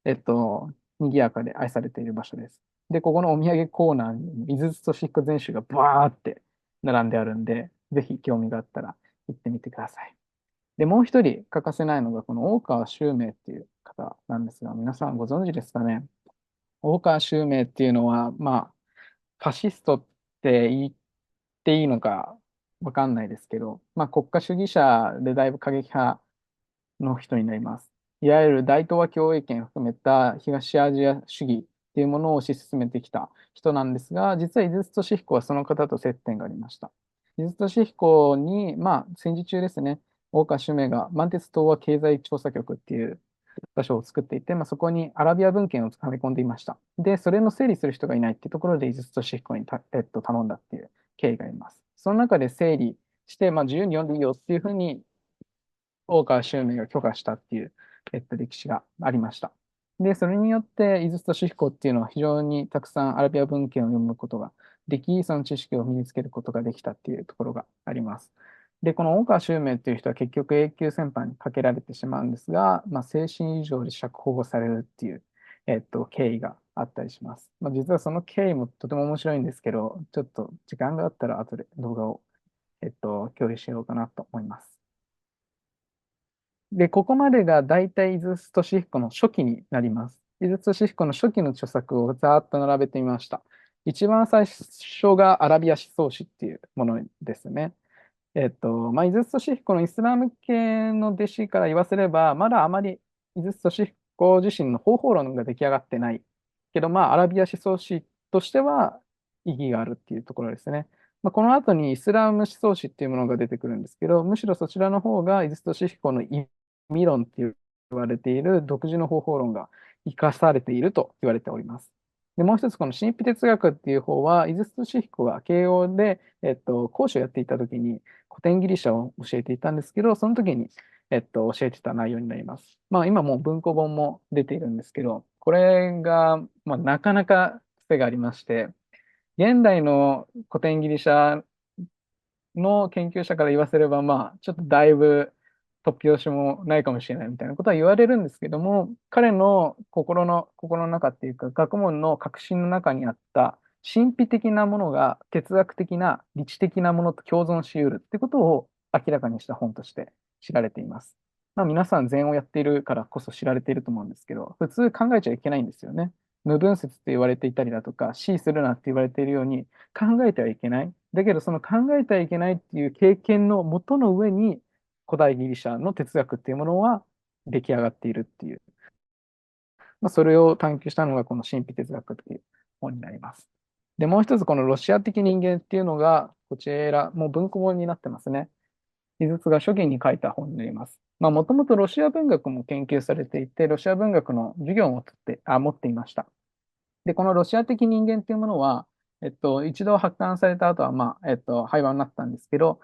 えっと、賑やかで愛されている場所です。で、ここのお土産コーナーに、井筒としっこ全種がバーって並んであるんで、ぜひ興味があったら行ってみてください。で、もう一人欠かせないのが、この大川秀明っていう方なんですが、皆さんご存知ですかね。大川秀明っていうのは、ファシストって言っていいのかわかんないですけど、国家主義者でだいぶ過激派の人になります。いわゆる大東亜共栄圏を含めた東アジア主義っていうものを推し進めてきた人なんですが、実は井筒俊彦はその方と接点がありました。井筒俊彦に、戦時中ですね、大川主明が満鉄東亜経済調査局っていう場所を作っていて、そこにアラビア文献をはめ込んでいました。で、それの整理する人がいないっていうところで、井筒俊彦に頼んだっていう経緯があります。その中で整理して、自由に読んでいいよっていうふうに大川襲名が許可したっていう、歴史がありました。で、それによって、井筒俊彦っていうのは非常にたくさんアラビア文献を読むことができ、その知識を身につけることができたっていうところがあります。で、この大川襲名っていう人は結局永久戦犯にかけられてしまうんですが、精神異常で釈放されるっていう、経緯があったりします。実はその経緯もとても面白いんですけど、ちょっと時間があったら後で動画を、共有しようかなと思います。で、ここまでが大体井筒俊彦の初期になります。井筒俊彦の初期の著作をざーっと並べてみました。一番最初がアラビア思想史っていうものですね。井筒俊彦のイスラム系の弟子から言わせれば、まだあまり井筒俊彦自身の方法論が出来上がってない。けど、アラビア思想史としては意義があるっていうところですね。この後にイスラム思想史っていうものが出てくるんですけど、むしろそちらの方が井筒俊彦の意味論って言われている独自の方法論が生かされていると言われております。で、もう一つ、この神秘哲学っていう方は、井筒俊彦が慶応で、講師をやっていた時に古典ギリシャを教えていたんですけど、その時に、教えてた内容になります。今もう文庫本も出ているんですけど、これが、なかなか癖がありまして、現代の古典ギリシャの研究者から言わせれば、ちょっとだいぶ突拍子もないかもしれないみたいなことは言われるんですけども、彼の心の中っていうか、学問の核心の中にあった神秘的なものが哲学的な理知的なものと共存し得るってことを明らかにした本として知られています。皆さん禅をやっているからこそ知られていると思うんですけど、普通考えちゃいけないんですよね。無分節って言われていたりだとか、死するなって言われているように考えてはいけない。だけど、その考えてはいけないっていう経験のもとの上に、古代ギリシャの哲学っていうものは出来上がっているっていう。それを探求したのがこの神秘哲学っていう本になります。で、もう一つこのロシア的人間っていうのが、こちら、もう文庫本になってますね。井筒が初期に書いた本になります。もともとロシア文学も研究されていて、ロシア文学の授業を持っていました。で、このロシア的人間っていうものは、一度発刊された後は、廃盤になったんですけど、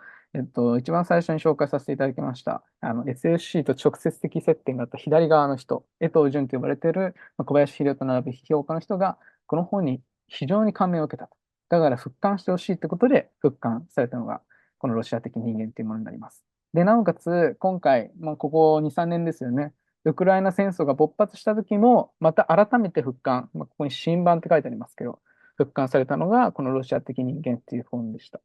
一番最初に紹介させていただきました、SFC と直接的接点があった左側の人、江藤淳と呼ばれている、小林秀夫と並ぶ批評家の人が、この本に非常に感銘を受けたと。だから復刊してほしいってことで復刊されたのが、このロシア的人間っていうものになります。で、なおかつ、今回、ここ2、3年ですよね。ウクライナ戦争が勃発した時も、また改めて復刊、ここに新版って書いてありますけど、復刊されたのが、このロシア的人間っていう本でした。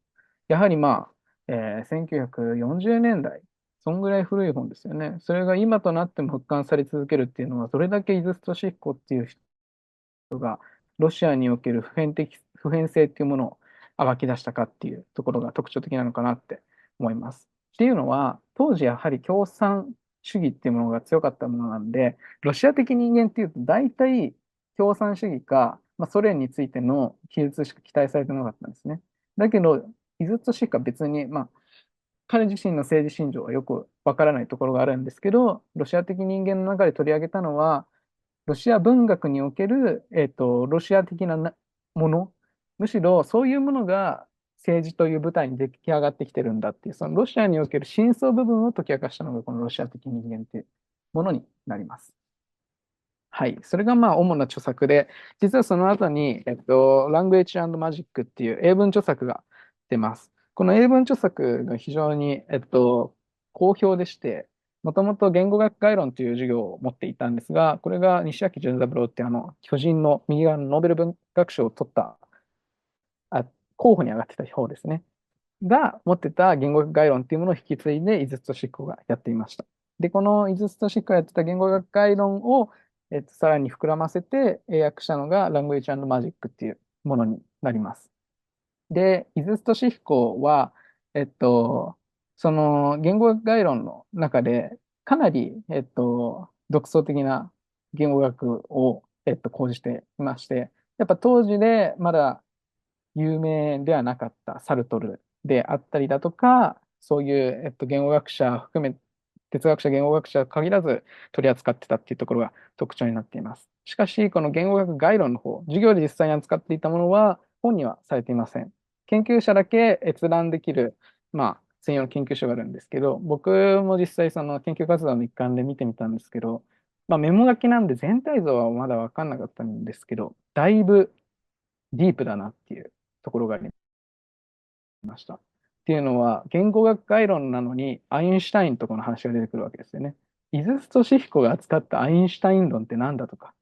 やはり1940年代、そんぐらい古い本ですよね。それが今となっても復刊され続けるっていうのは、どれだけイズストシヒコっていう人が、ロシアにおける普遍性っていうものを暴き出したかっていうところが特徴的なのかなって思います。っていうのは、当時やはり共産主義っていうものが強かったものなんで、ロシア的人間っていうと大体共産主義か、ソ連についての記述しか期待されてなかったんですね。だけど、イズツシか別に、彼自身の政治信条はよくわからないところがあるんですけど、ロシア的人間の中で取り上げたのは、ロシア文学における、ロシア的なもの、むしろそういうものが政治という舞台に出来上がってきてるんだっていう、そのロシアにおける真相部分を解き明かしたのがこのロシア的人間というものになります。はい。それが主な著作で、実はその後に、Language and Magic っていう英文著作が出ます。この英文著作が非常に、好評でして、もともと言語学概論という授業を持っていたんですが、これが西脇淳三郎って巨人の右側のノーベル文学賞を取った、候補に上がってた方ですね。が持ってた言語学概論っていうものを引き継いで、井筒俊彦がやっていました。で、この井筒俊彦がやってた言語学概論を、さらに膨らませて英訳したのが Language and Magic っていうものになります。で、井筒俊彦は、えっと、その言語学概論の中で、かなり、独創的な言語学を、講じていまして、やっぱ当時でまだ有名ではなかったサルトルであったりだとか、そういう、言語学者含め、哲学者、言語学者限らず取り扱ってたっていうところが特徴になっています。しかし、この言語学概論の方、授業で実際に扱っていたものは本にはされていません。研究者だけ閲覧できる、専用の研究所があるんですけど、僕も実際その研究活動の一環で見てみたんですけど、メモ書きなんで全体像はまだ分かんなかったんですけど、だいぶディープだなっていうところがありました。っていうのは、言語学概論なのに、アインシュタインとかの話が出てくるわけですよね。イズストシヒコが扱ったアインシュタイン論って何だとか、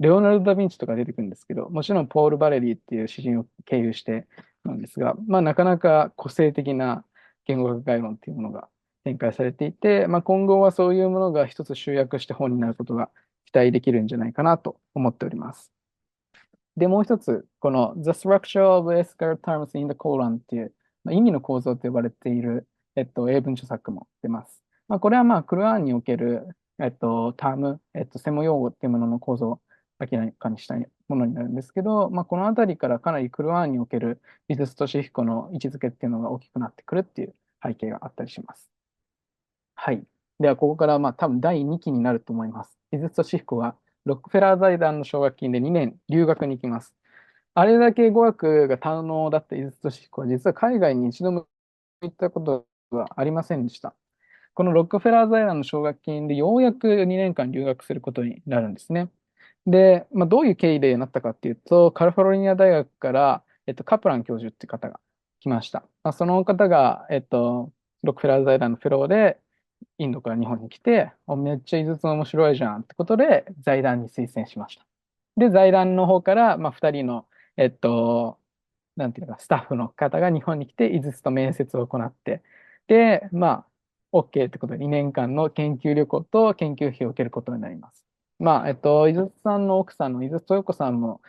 レオナルド・ダ・ヴィンチとか出てくるんですけど、もちろんポール・バレリーっていう詩人を経由してなんですが、なかなか個性的な言語学概論っていうものが展開されていて、今後はそういうものが一つ集約して本になることが期待できるんじゃないかなと思っております。で、もう一つ、この The Structure of Ethical Terms in the Colon っていう、意味の構造と呼ばれている、英文著作も出ます。これはクルアンにおける、ターム、専門用語っていうものの構造を明らかにしたものになるんですけど、このあたりからかなりクルアンにおける美術とシヒコの位置づけっていうのが大きくなってくるっていう背景があったりします。はい。では、ここから多分第2期になると思います。美術とシヒコがロックフェラー財団の奨学金で2年留学に行きます。あれだけ語学が堪能だった井筒俊彦は、実は海外に一度も行ったことがありませんでした。このロックフェラー財団の奨学金でようやく2年間留学することになるんですね。で、どういう経緯でなったかっていうと、カリフォルニア大学から、カプラン教授っていう方が来ました。その方が、ロックフェラー財団のフェローで、インドから日本に来て、めっちゃ井筒面白いじゃんってことで、財団に推薦しました。で、財団の方から、2人の、えっと、なんていうのか、スタッフの方が日本に来て、井筒と面接を行って、で、OK ってことで、2年間の研究旅行と研究費を受けることになります。井筒さんの奥さんの井筒豊子さんも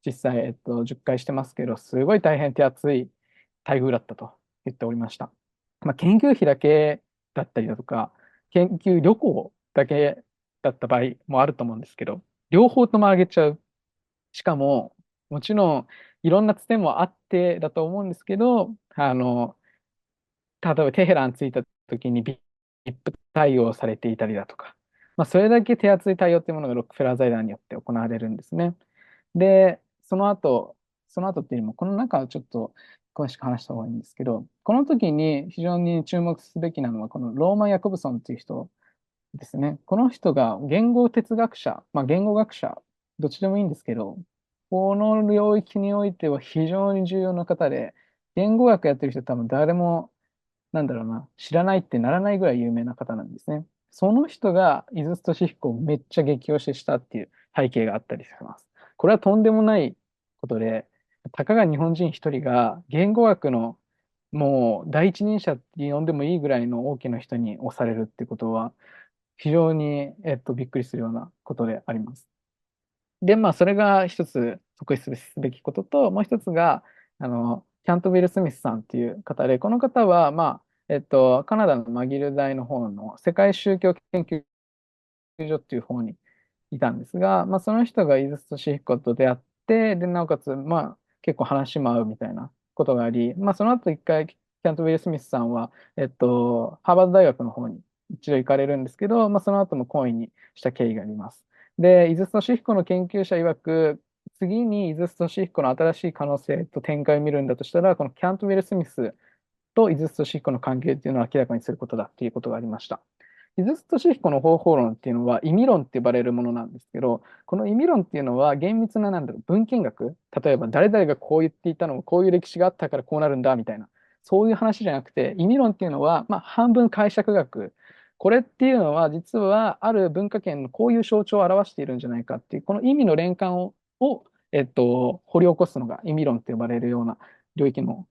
実際、10回してますけど、すごい大変手厚い待遇だったと言っておりました。研究費だけだったりだとか、研究旅行だけだった場合もあると思うんですけど、両方とも上げちゃう。しかも、もちろん、いろんなつてもあってだと思うんですけど、例えばテヘラン着いた時にVIP 対応されていたりだとか、それだけ手厚い対応っていうものがロックフェラー財団によって行われるんですね。で、その後っていうよりも、この中をちょっと詳しく話した方がいいんですけど、この時に非常に注目すべきなのは、このローマン・ヤコブソンっていう人ですね。この人が言語哲学者、言語学者、どっちでもいいんですけど、この領域においては非常に重要な方で、言語学やってる人多分誰も、なんだろうな、知らないってならないぐらい有名な方なんですね。その人が井筒俊彦をめっちゃ激推ししたっていう背景があったりします。これはとんでもないことで、たかが日本人一人が言語学のもう第一人者って呼んでもいいぐらいの大きな人に推されるってことは、非常に、びっくりするようなことであります。で、それが一つ特筆すべきことと、もう一つが、キャントビル・スミスさんっていう方で、この方は、カナダのマギル大の方の世界宗教研究所っていう方にいたんですが、その人がイズストシヒコと出会って、で、なおかつ、結構話も合うみたいなことがあり、その後一回、キャントウィル・スミスさんは、ハーバード大学の方に一度行かれるんですけど、その後も懇意にした経緯があります。で、イズストシヒコの研究者曰く、次にイズストシヒコの新しい可能性と展開を見るんだとしたら、このキャントウィル・スミスとイズストシヒコの関係っていうのを明らかにすることだっていうことがありました。イズストシヒコの方法論っていうのは意味論って呼ばれるものなんですけど、この意味論っていうのは厳密な文献学、例えば誰々がこう言っていたのをこういう歴史があったからこうなるんだみたいな、そういう話じゃなくて、意味論っていうのは、半分解釈学。これっていうのは実はある文化圏のこういう象徴を表しているんじゃないかっていう、この意味の連関を掘り起こすのが意味論って呼ばれるような領域の、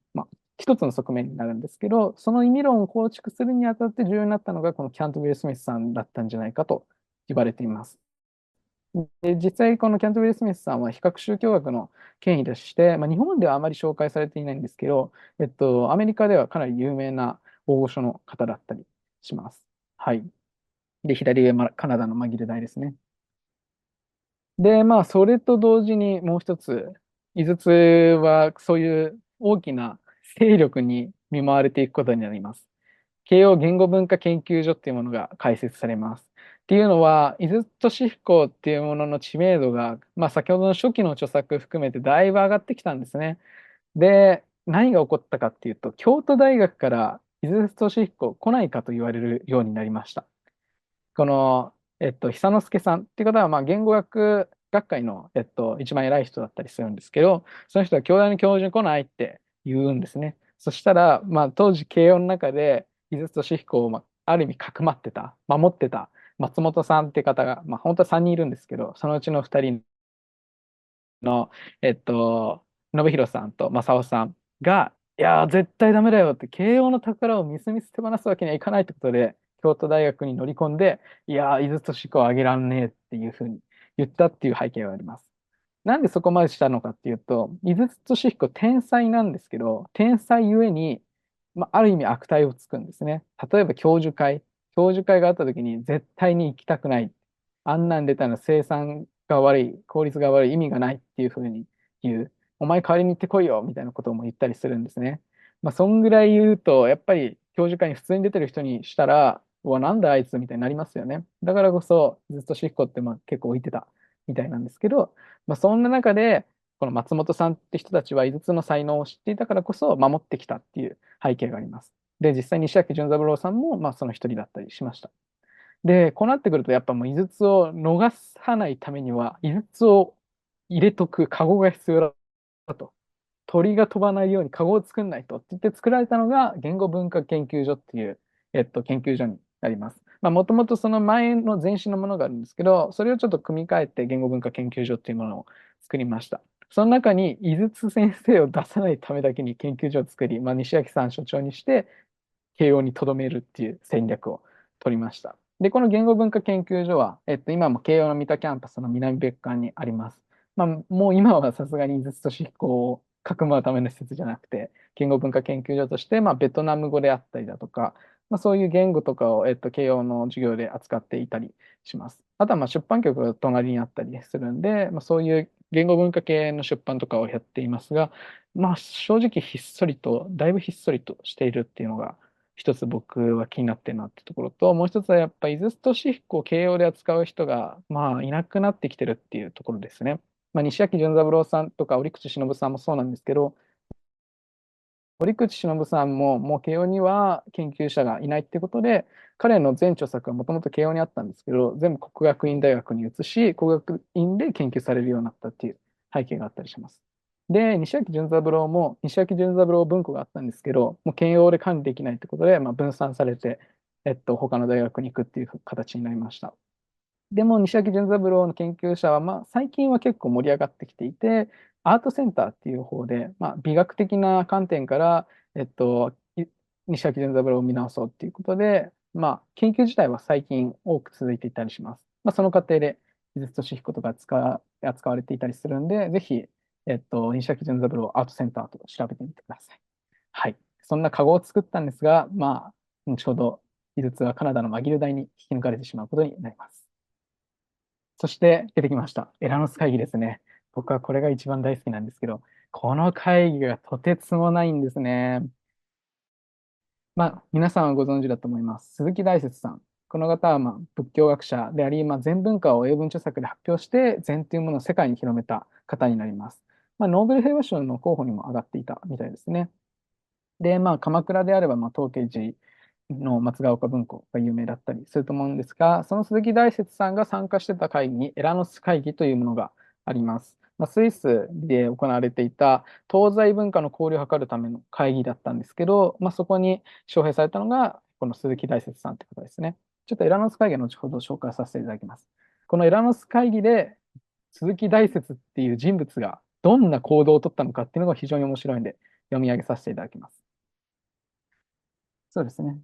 一つの側面になるんですけど、その意味論を構築するにあたって重要になったのが、このキャント・ウィル・スミスさんだったんじゃないかと言われています。で、実際、このキャント・ウィル・スミスさんは比較宗教学の権威でして、日本ではあまり紹介されていないんですけど、アメリカではかなり有名な大御所の方だったりします。はい。で、左上、カナダのマギル大ですね。で、それと同時にもう一つ、井筒はそういう大きな勢力に見舞われていくことになります。慶応言語文化研究所っていうものが開設されます。っていうのは、井筒俊彦っていうものの知名度が、先ほどの初期の著作含めてだいぶ上がってきたんですね。で、何が起こったかっていうと、京都大学から井筒俊彦来ないかと言われるようになりました。この、久之助さんっていう方は、言語学学会の、一番偉い人だったりするんですけど、その人は京大の教授に来ないって言うんですね。そしたら、当時、慶応の中で、井筒俊彦を、ある意味、かくまってた、守ってた、松本さんって方が、本当は3人いるんですけど、そのうちの2人の、信弘さんと正雄さんが、いやー、絶対ダメだよって、慶応の宝をみすみす手放すわけにはいかないってことで、京都大学に乗り込んで、いやー、井筒志子をあげらんねえっていうふうに言ったっていう背景があります。なんでそこまでしたのかっていうと、井筒俊彦天才なんですけど、天才ゆえに、ある意味悪態をつくんですね。例えば教授会があった時に絶対に行きたくない。あんなん出たら生産が悪い、効率が悪い、意味がないっていうふうに言う。お前代わりに行ってこいよみたいなことも言ったりするんですね。そんぐらい言うと、やっぱり教授会に普通に出てる人にしたら、うわ、なんだあいつみたいになりますよね。だからこそ、ずっとしっこって結構置いてたみたいなんですけど、そんな中で、この松本さんって人たちは井筒の才能を知っていたからこそ守ってきたっていう背景があります。で、実際に石垣潤三郎さんも、その一人だったりしました。で、こうなってくると、やっぱもう井筒を逃さないためには、井筒を入れとくカゴが必要だと。鳥が飛ばないようにカゴを作んないとって言って作られたのが言語文化研究所っていう、研究所になります。もともとその前の前身のものがあるんですけど、それをちょっと組み替えて言語文化研究所っていうものを作りました。その中に井筒先生を出さないためだけに研究所を作り、西脇さん所長にして慶応に留めるっていう戦略を取りました。で、この言語文化研究所は、今も慶応の三田キャンパスの南別館にあります。もう今はさすがに井筒俊彦をかくまうための施設じゃなくて、言語文化研究所として、ベトナム語であったりだとか、そういう言語とかを、慶応の授業で扱っていたりします。あとは、出版局が隣にあったりするんで、そういう言語文化系の出版とかをやっていますが、正直ひっそりと、だいぶひっそりとしているっていうのが、一つ僕は気になってるなってところと、もう一つはやっぱ伊豆俊彦を慶応で扱う人が、いなくなってきてるっていうところですね。西脇潤三郎さんとか折口忍さんもそうなんですけど、折口忍さんももう慶応には研究者がいないってことで、彼の全著作はもともと慶応にあったんですけど、全部国学院大学に移し、国学院で研究されるようになったっていう背景があったりします。で、西脇潤三郎も、西脇潤三郎文庫があったんですけど、もう慶応で管理できないってことで、分散されて、他の大学に行くっていう形になりました。でも、西脇潤三郎の研究者は、最近は結構盛り上がってきていて、アートセンターっていう方で、美学的な観点から、西脇潤三郎を見直そうっていうことで、研究自体は最近多く続いていたりします。その過程で、井筒俊彦とか扱われていたりするんで、ぜひ、西脇潤三郎アートセンターと調べてみてください。はい。そんなカゴを作ったんですが、後ほど、井筒はカナダのマギル大に引き抜かれてしまうことになります。そして出てきました。エラノス会議ですね。僕はこれが一番大好きなんですけど、この会議がとてつもないんですね。皆さんはご存知だと思います。鈴木大拙さん。この方は仏教学者であり、全文化を英文著作で発表して、禅というものを世界に広めた方になります。ノーベル平和賞の候補にも上がっていたみたいですね。で、鎌倉であれば、東慶寺の松ヶ岡文庫が有名だったりすると思うんですが、その鈴木大拙さんが参加してた会議にエラノス会議というものがあります。スイスで行われていた東西文化の交流を図るための会議だったんですけど、そこに招聘されたのがこの鈴木大拙さんって方ですね。ちょっとエラノス会議は後ほど紹介させていただきます。このエラノス会議で鈴木大拙っていう人物がどんな行動をとったのかっていうのが非常に面白いんで読み上げさせていただきます。そうですね。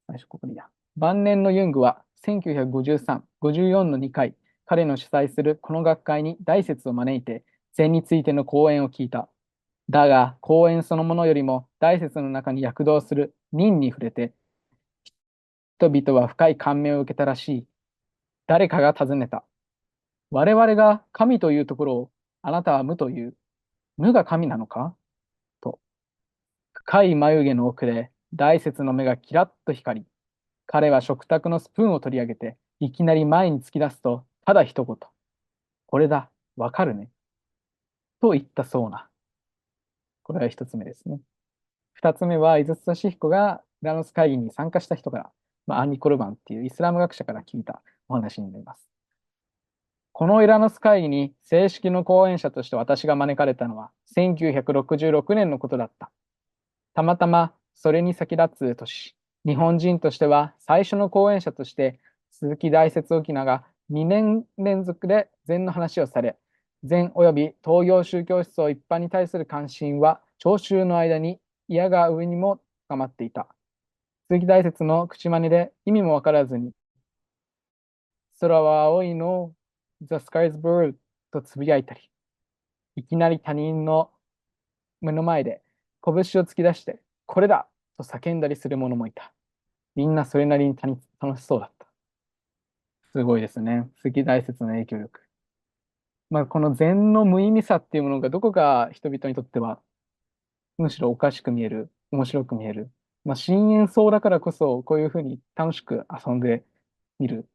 最初ここでいいや。晩年のユングは1953、54の2回、彼の主催するこの学会に大拙を招いて、禅についての講演を聞いた。だが、講演そのものよりも大拙の中に躍動する任に触れて、人々は深い感銘を受けたらしい。誰かが尋ねた。我々が神というところをあなたは無という。無が神なのかと。深い眉毛の奥で大拙の目がキラッと光り、彼は食卓のスプーンを取り上げて、いきなり前に突き出すと、ただ一言。これだ、わかるね。と言ったそうな。これは一つ目ですね。二つ目は、井筒俊彦がフラノス会議に参加した人から、アンニ・コルバンっていうイスラム学者から聞いたお話になります。このイラノス会議に正式の講演者として私が招かれたのは1966年のことだった。たまたまそれに先立つ年、日本人としては最初の講演者として鈴木大拙沖縄が2年連続で禅の話をされ、禅及び東洋宗教思想一般に対する関心は聴衆の間に嫌が上にも深まっていた。鈴木大拙の口真似で意味もわからずに、空は青いの、The sky is blue とつぶやいたり、いきなり他人の目の前で拳を突き出して、これだと叫んだりする者もいた。みんなそれなりに楽しそうだった。すごいですね。鈴木大拙の影響力。この禅の無意味さっていうものがどこか人々にとってはむしろおかしく見える、面白く見える。深淵そうだからこそこういうふうに楽しく遊んでみる。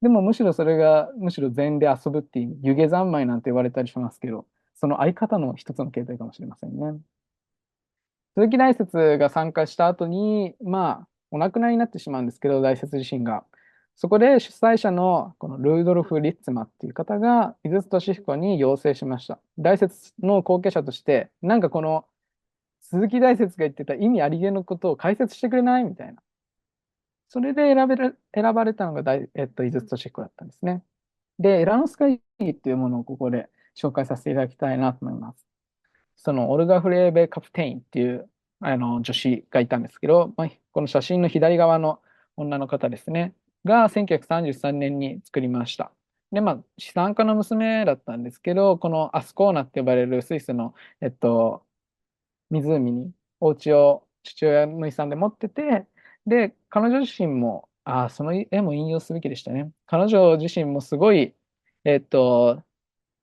でもむしろそれがむしろ禅で遊ぶっていう湯気三昧なんて言われたりしますけど、その相方の一つの形態かもしれませんね。鈴木大拙が参加した後に、お亡くなりになってしまうんですけど、大拙自身が。そこで主催者のこのルードルフ・リッツマっていう方が、井筒俊彦に要請しました。大拙の後継者として、なんかこの鈴木大拙が言ってた意味ありげのことを解説してくれないみたいな。それで選ばれたのが井筒俊彦だったんですね。で、エラノス会議っていうものをここで紹介させていただきたいなと思います。そのオルガ・フレーベ・カプテインっていう女子がいたんですけど、この写真の左側の女の方ですね、が1933年に作りました。で、資産家の娘だったんですけど、このアスコーナって呼ばれるスイスの、湖にお家を父親の遺産で持ってて、で、彼女自身も、その絵も引用すべきでしたね。彼女自身もすごい、えっと、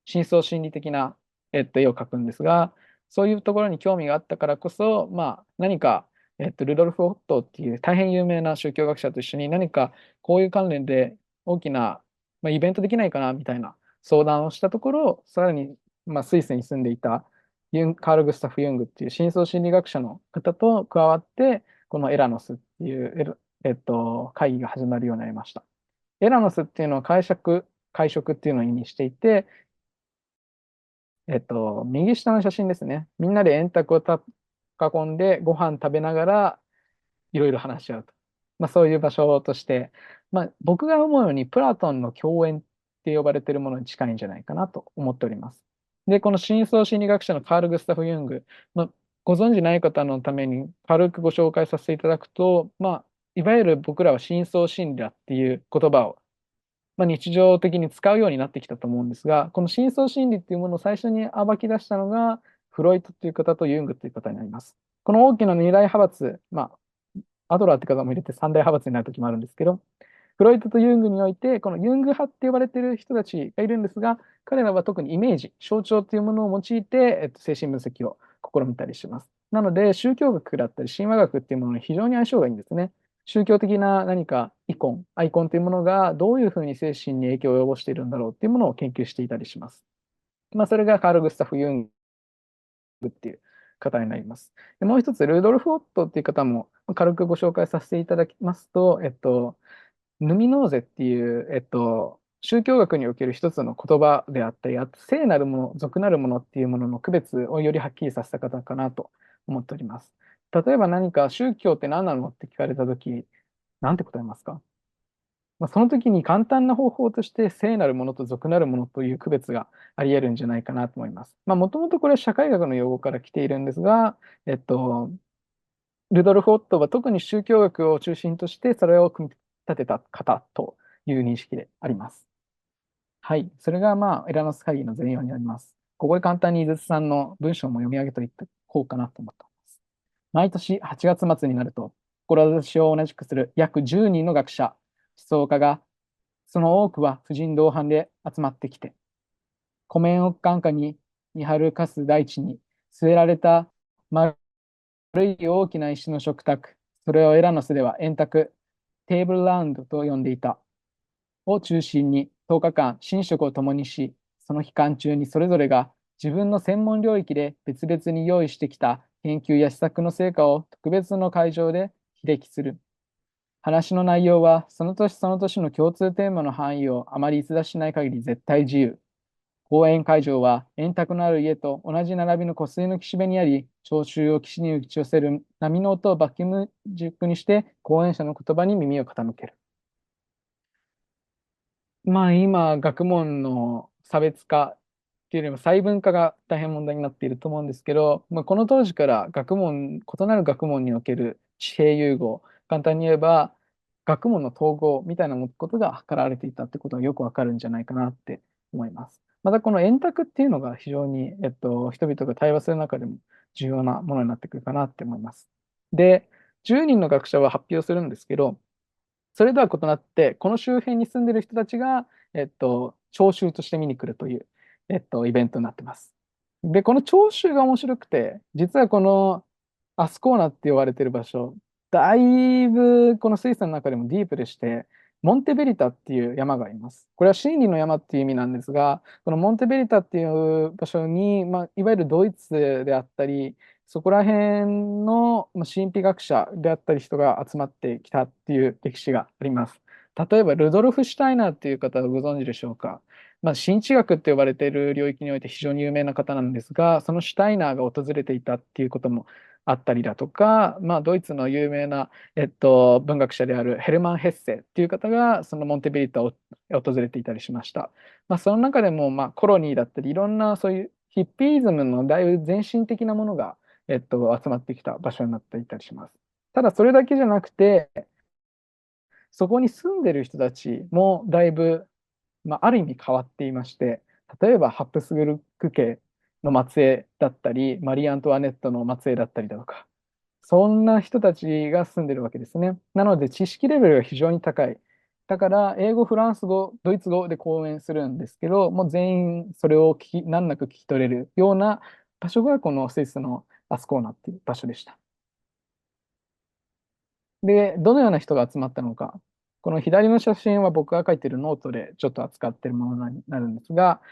深層心理的な、絵を描くんですが、そういうところに興味があったからこそ、何か、ルドルフ・オットーっていう大変有名な宗教学者と一緒に何かこういう関連で大きな、イベントできないかなみたいな相談をしたところ、さらに、スイスに住んでいたカール・グスタフ・ユングっていう深層心理学者の方と加わって、このエラノスっていう、会議が始まるようになりました。エラノスっていうのは会食っていうのを意味していて、右下の写真ですね。みんなで円卓を囲んでご飯食べながらいろいろ話し合うと。そういう場所として、僕が思うようにプラトンの教園って呼ばれているものに近いんじゃないかなと思っております。で、この深層心理学者のカール・グスタフ・ユング、ご存じない方のために軽くご紹介させていただくと、いわゆる僕らは深層心理だっていう言葉を日常的に使うようになってきたと思うんですが、この深層心理っていうものを最初に暴き出したのが、フロイトという方とユングという方になります。この大きな二大派閥、アドラーって方も入れて三大派閥になる時もあるんですけど、フロイトとユングにおいて、このユング派って呼ばれている人たちがいるんですが、彼らは特にイメージ、象徴というものを用いて、精神分析を試みたりします。なので、宗教学だったり神話学っていうものに非常に相性がいいんですね。宗教的な何かアイコンというものがどういうふうに精神に影響を及ぼしているんだろうっていうものを研究していたりします。それがカール・グスタフ・ユングっていう方になります。でもう一つ、ルードルフ・オットっていう方も軽くご紹介させていただきますと、ヌミノーゼっていう、宗教学における一つの言葉であったり、あと聖なるもの、俗なるものっていうものの区別をよりはっきりさせた方かなと思っております。例えば何か宗教って何なのって聞かれたとき、なんて答えますか？その時に簡単な方法として聖なるものと俗なるものという区別があり得るんじゃないかなと思います。もともとこれは社会学の用語から来ているんですが、ルドルフ・オットは特に宗教学を中心としてそれを組み立てた方という認識であります。はい。それがエラノス会議の全容になります。ここで簡単に井筒さんの文章も読み上げていこうかなと思っています。毎年8月末になると、志を同じくする約10人の学者、思想家が、その多くは婦人同伴で集まってきて、湖面を眼下に見張るかす大地に据えられた丸い大きな石の食卓、それをエラノスでは円卓、テーブルラウンドと呼んでいた。を中心に10日間寝食を共にし、その期間中にそれぞれが自分の専門領域で別々に用意してきた研究や施策の成果を特別の会場で披歴する。話の内容はその年その年の共通テーマの範囲をあまり逸脱しない限り絶対自由。講演会場は円卓のある家と同じ並びの湖水の岸辺にあり、聴衆を岸に打ち寄せる波の音をバキューム軸にして講演者の言葉に耳を傾ける。今、学問の差別化っていうよりも細分化が大変問題になっていると思うんですけど、この当時から異なる学問における地平融合、簡単に言えば学問の統合みたいなことが図られていたってことがよくわかるんじゃないかなって思います。またこの円卓っていうのが非常に、人々が対話する中でも重要なものになってくるかなって思います。で、10人の学者は発表するんですけど、それとは異なって、この周辺に住んでいる人たちが、聴衆として見に来るという、イベントになってます。で、この聴衆が面白くて、実はこのアスコーナって言われている場所、だいぶこのスイスの中でもディープでして、モンテベリタっていう山があります。これは真理の山っていう意味なんですが、このモンテベリタっていう場所に、いわゆるドイツであったり、そこら辺の神秘学者であったり人が集まってきたっていう歴史があります。例えば、ルドルフ・シュタイナーっていう方をご存知でしょうか。神知学って呼ばれている領域において非常に有名な方なんですが、そのシュタイナーが訪れていたっていうこともあったりだとか、ドイツの有名な、文学者であるヘルマン・ヘッセっていう方がそのモンテベリタを訪れていたりしました。その中でも、コロニーだったり、いろんなそういうヒッピーイズムのだいぶ前進的なものが集まってきた場所になっていたりします。ただそれだけじゃなくて、そこに住んでる人たちもだいぶ、ある意味変わっていまして、例えばハプスブルク家の末裔だったり、マリー・アントワネットの末裔だったりだとか、そんな人たちが住んでるわけですね。なので知識レベルが非常に高い。だから英語、フランス語、ドイツ語で講演するんですけど、もう全員それを難なく聞き取れるような場所がこのスイスのアスコーナっていう場所でした。で、どのような人が集まったのか。この左の写真は僕が書いているノートでちょっと扱っているものになるんですが、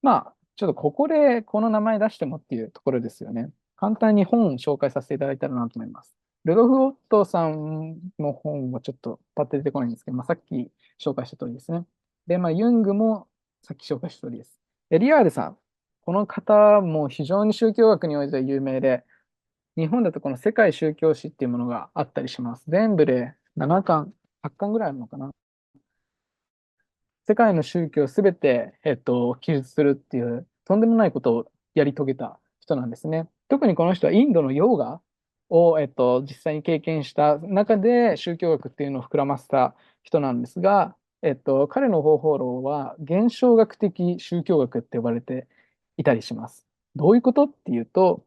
ちょっとここでこの名前出してもっていうところですよね。簡単に本を紹介させていただいたらなと思います。ルドフ・オットさんの本はちょっとパッと出てこないんですけど、さっき紹介した通りですね。で、ユングもさっき紹介した通りです。エリアールさん。この方も非常に宗教学においては有名で、日本だとこの世界宗教史っていうものがあったりします。全部で7巻、8巻ぐらいあるのかな。世界の宗教をすべて、記述するっていう、とんでもないことをやり遂げた人なんですね。特にこの人はインドのヨーガを、実際に経験した中で宗教学っていうのを膨らませた人なんですが、彼の方法論は現象学的宗教学って呼ばれていたりします。どういうことっていうと、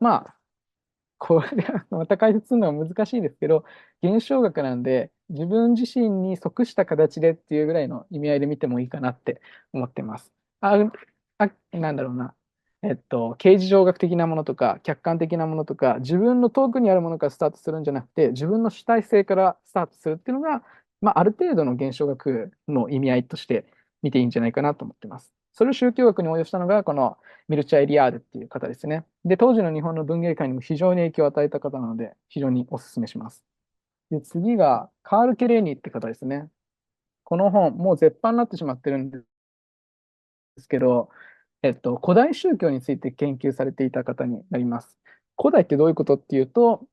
これはまた解説するのは難しいですけど、現象学なんで、自分自身に即した形でっていうぐらいの意味合いで見てもいいかなって思ってます。なんだろうな。形而上学的なものとか、客観的なものとか、自分の遠くにあるものからスタートするんじゃなくて、自分の主体性からスタートするっていうのが、ある程度の現象学の意味合いとして見ていいんじゃないかなと思ってます。それを宗教学に応用したのが、このミルチャ・エリアーデっていう方ですね。で、当時の日本の文芸界にも非常に影響を与えた方なので、非常にお勧めします。で、次が、カール・ケレーニって方ですね。この本、もう絶版になってしまってるんですけど、古代宗教について研究されていた方になります。古代ってどういうことっていうと、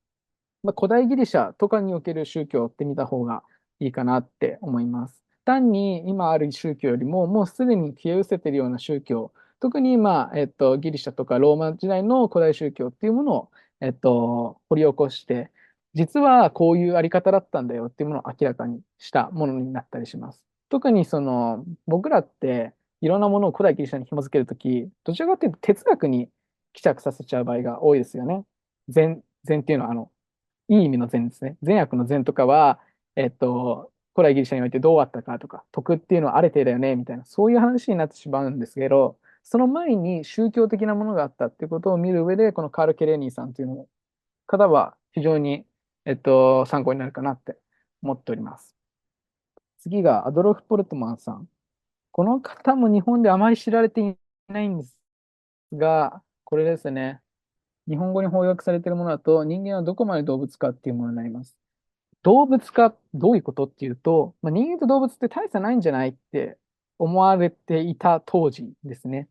古代ギリシャとかにおける宗教って見た方がいいかなって思います。単に今ある宗教よりも、もうすでに消え失せているような宗教、特にギリシャとかローマ時代の古代宗教っていうものを、掘り起こして、実はこういうあり方だったんだよっていうものを明らかにしたものになったりします。特に僕らっていろんなものを古代ギリシャに紐付けるとき、どちらかというと哲学に帰着させちゃう場合が多いですよね。善っていうのはいい意味の善ですね。善悪の善とかは、古代ギリシャにおいてどうあったかとか、徳っていうのはある程度だよね、みたいな、そういう話になってしまうんですけど、その前に宗教的なものがあったっていうことを見る上で、このカール・ケレニーさんというの方は非常に、参考になるかなって思っております。次がアドロフ・ポルトマンさん。この方も日本であまり知られていないんですが、これですね。日本語に翻訳されているものだと、人間はどこまで動物かっていうものになります。動物か、どういうことっていうと、人間と動物って大差ないんじゃないって思われていた当時ですね。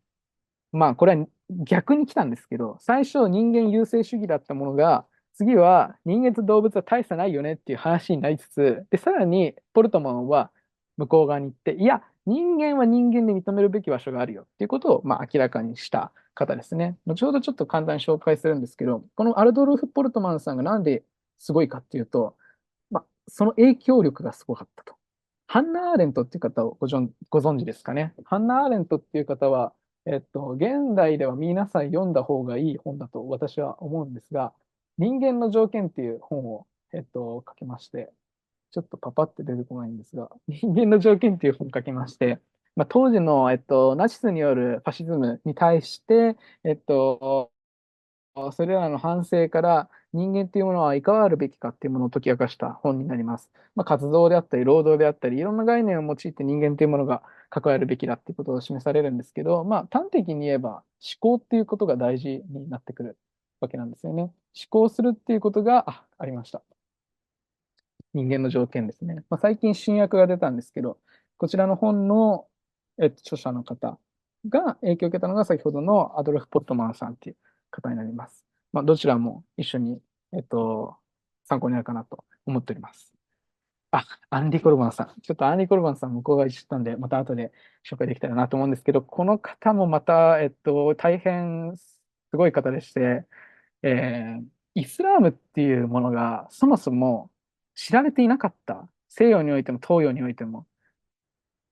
これは逆に来たんですけど、最初人間優生主義だったものが、次は人間と動物は大差ないよねっていう話になりつつ、で、さらにポルトマンは向こう側に行って、いや、人間は人間で認めるべき場所があるよっていうことを、明らかにした方ですね。後ほどちょっと簡単に紹介するんですけど、このアルドルフ・ポルトマンさんがなんですごいかっていうと、その影響力がすごかったと。ハンナ・アーレントっていう方をご存知ですかね。ハンナ・アーレントっていう方は、現代では皆さん読んだ方がいい本だと私は思うんですが、人間の条件っていう本を、書きまして、ちょっとパパって出てこないんですが、人間の条件っていう本を書きまして、当時の、ナチスによるファシズムに対して、それらの反省から人間っていうものはいかがあるべきかっていうものを解き明かした本になります。活動であったり、労働であったり、いろんな概念を用いて人間というものが関わるべきだっていうことを示されるんですけど、端的に言えば思考っていうことが大事になってくるわけなんですよね。思考するっていうことが、ありました。人間の条件ですね。最近新訳が出たんですけど、こちらの本の、著者の方が影響を受けたのが先ほどのアドルフ・ポットマンさんっていう方になります。どちらも一緒に、参考になるかなと思っております。アンディ・コルバンさん。ちょっとアンディ・コルバンさん向こう側に知ったんで、また後で紹介できたらなと思うんですけど、この方もまた、大変すごい方でして、イスラームっていうものがそもそも知られていなかった。西洋においても東洋においても。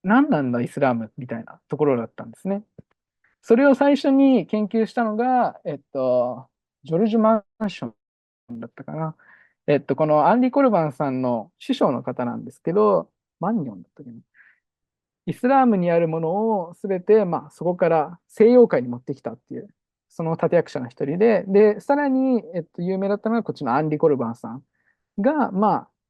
何なんだイスラームみたいなところだったんですね。それを最初に研究したのが、ジョルジュ・マンションだったかな。このアンディ・コルバンさんの師匠の方なんですけど、マンニョンだったっけな。イスラームにあるものをすべて、そこから西洋界に持ってきたっていう、その立役者の一人で、さらに、有名だったのがこっちのアンディ・コルバンさんが、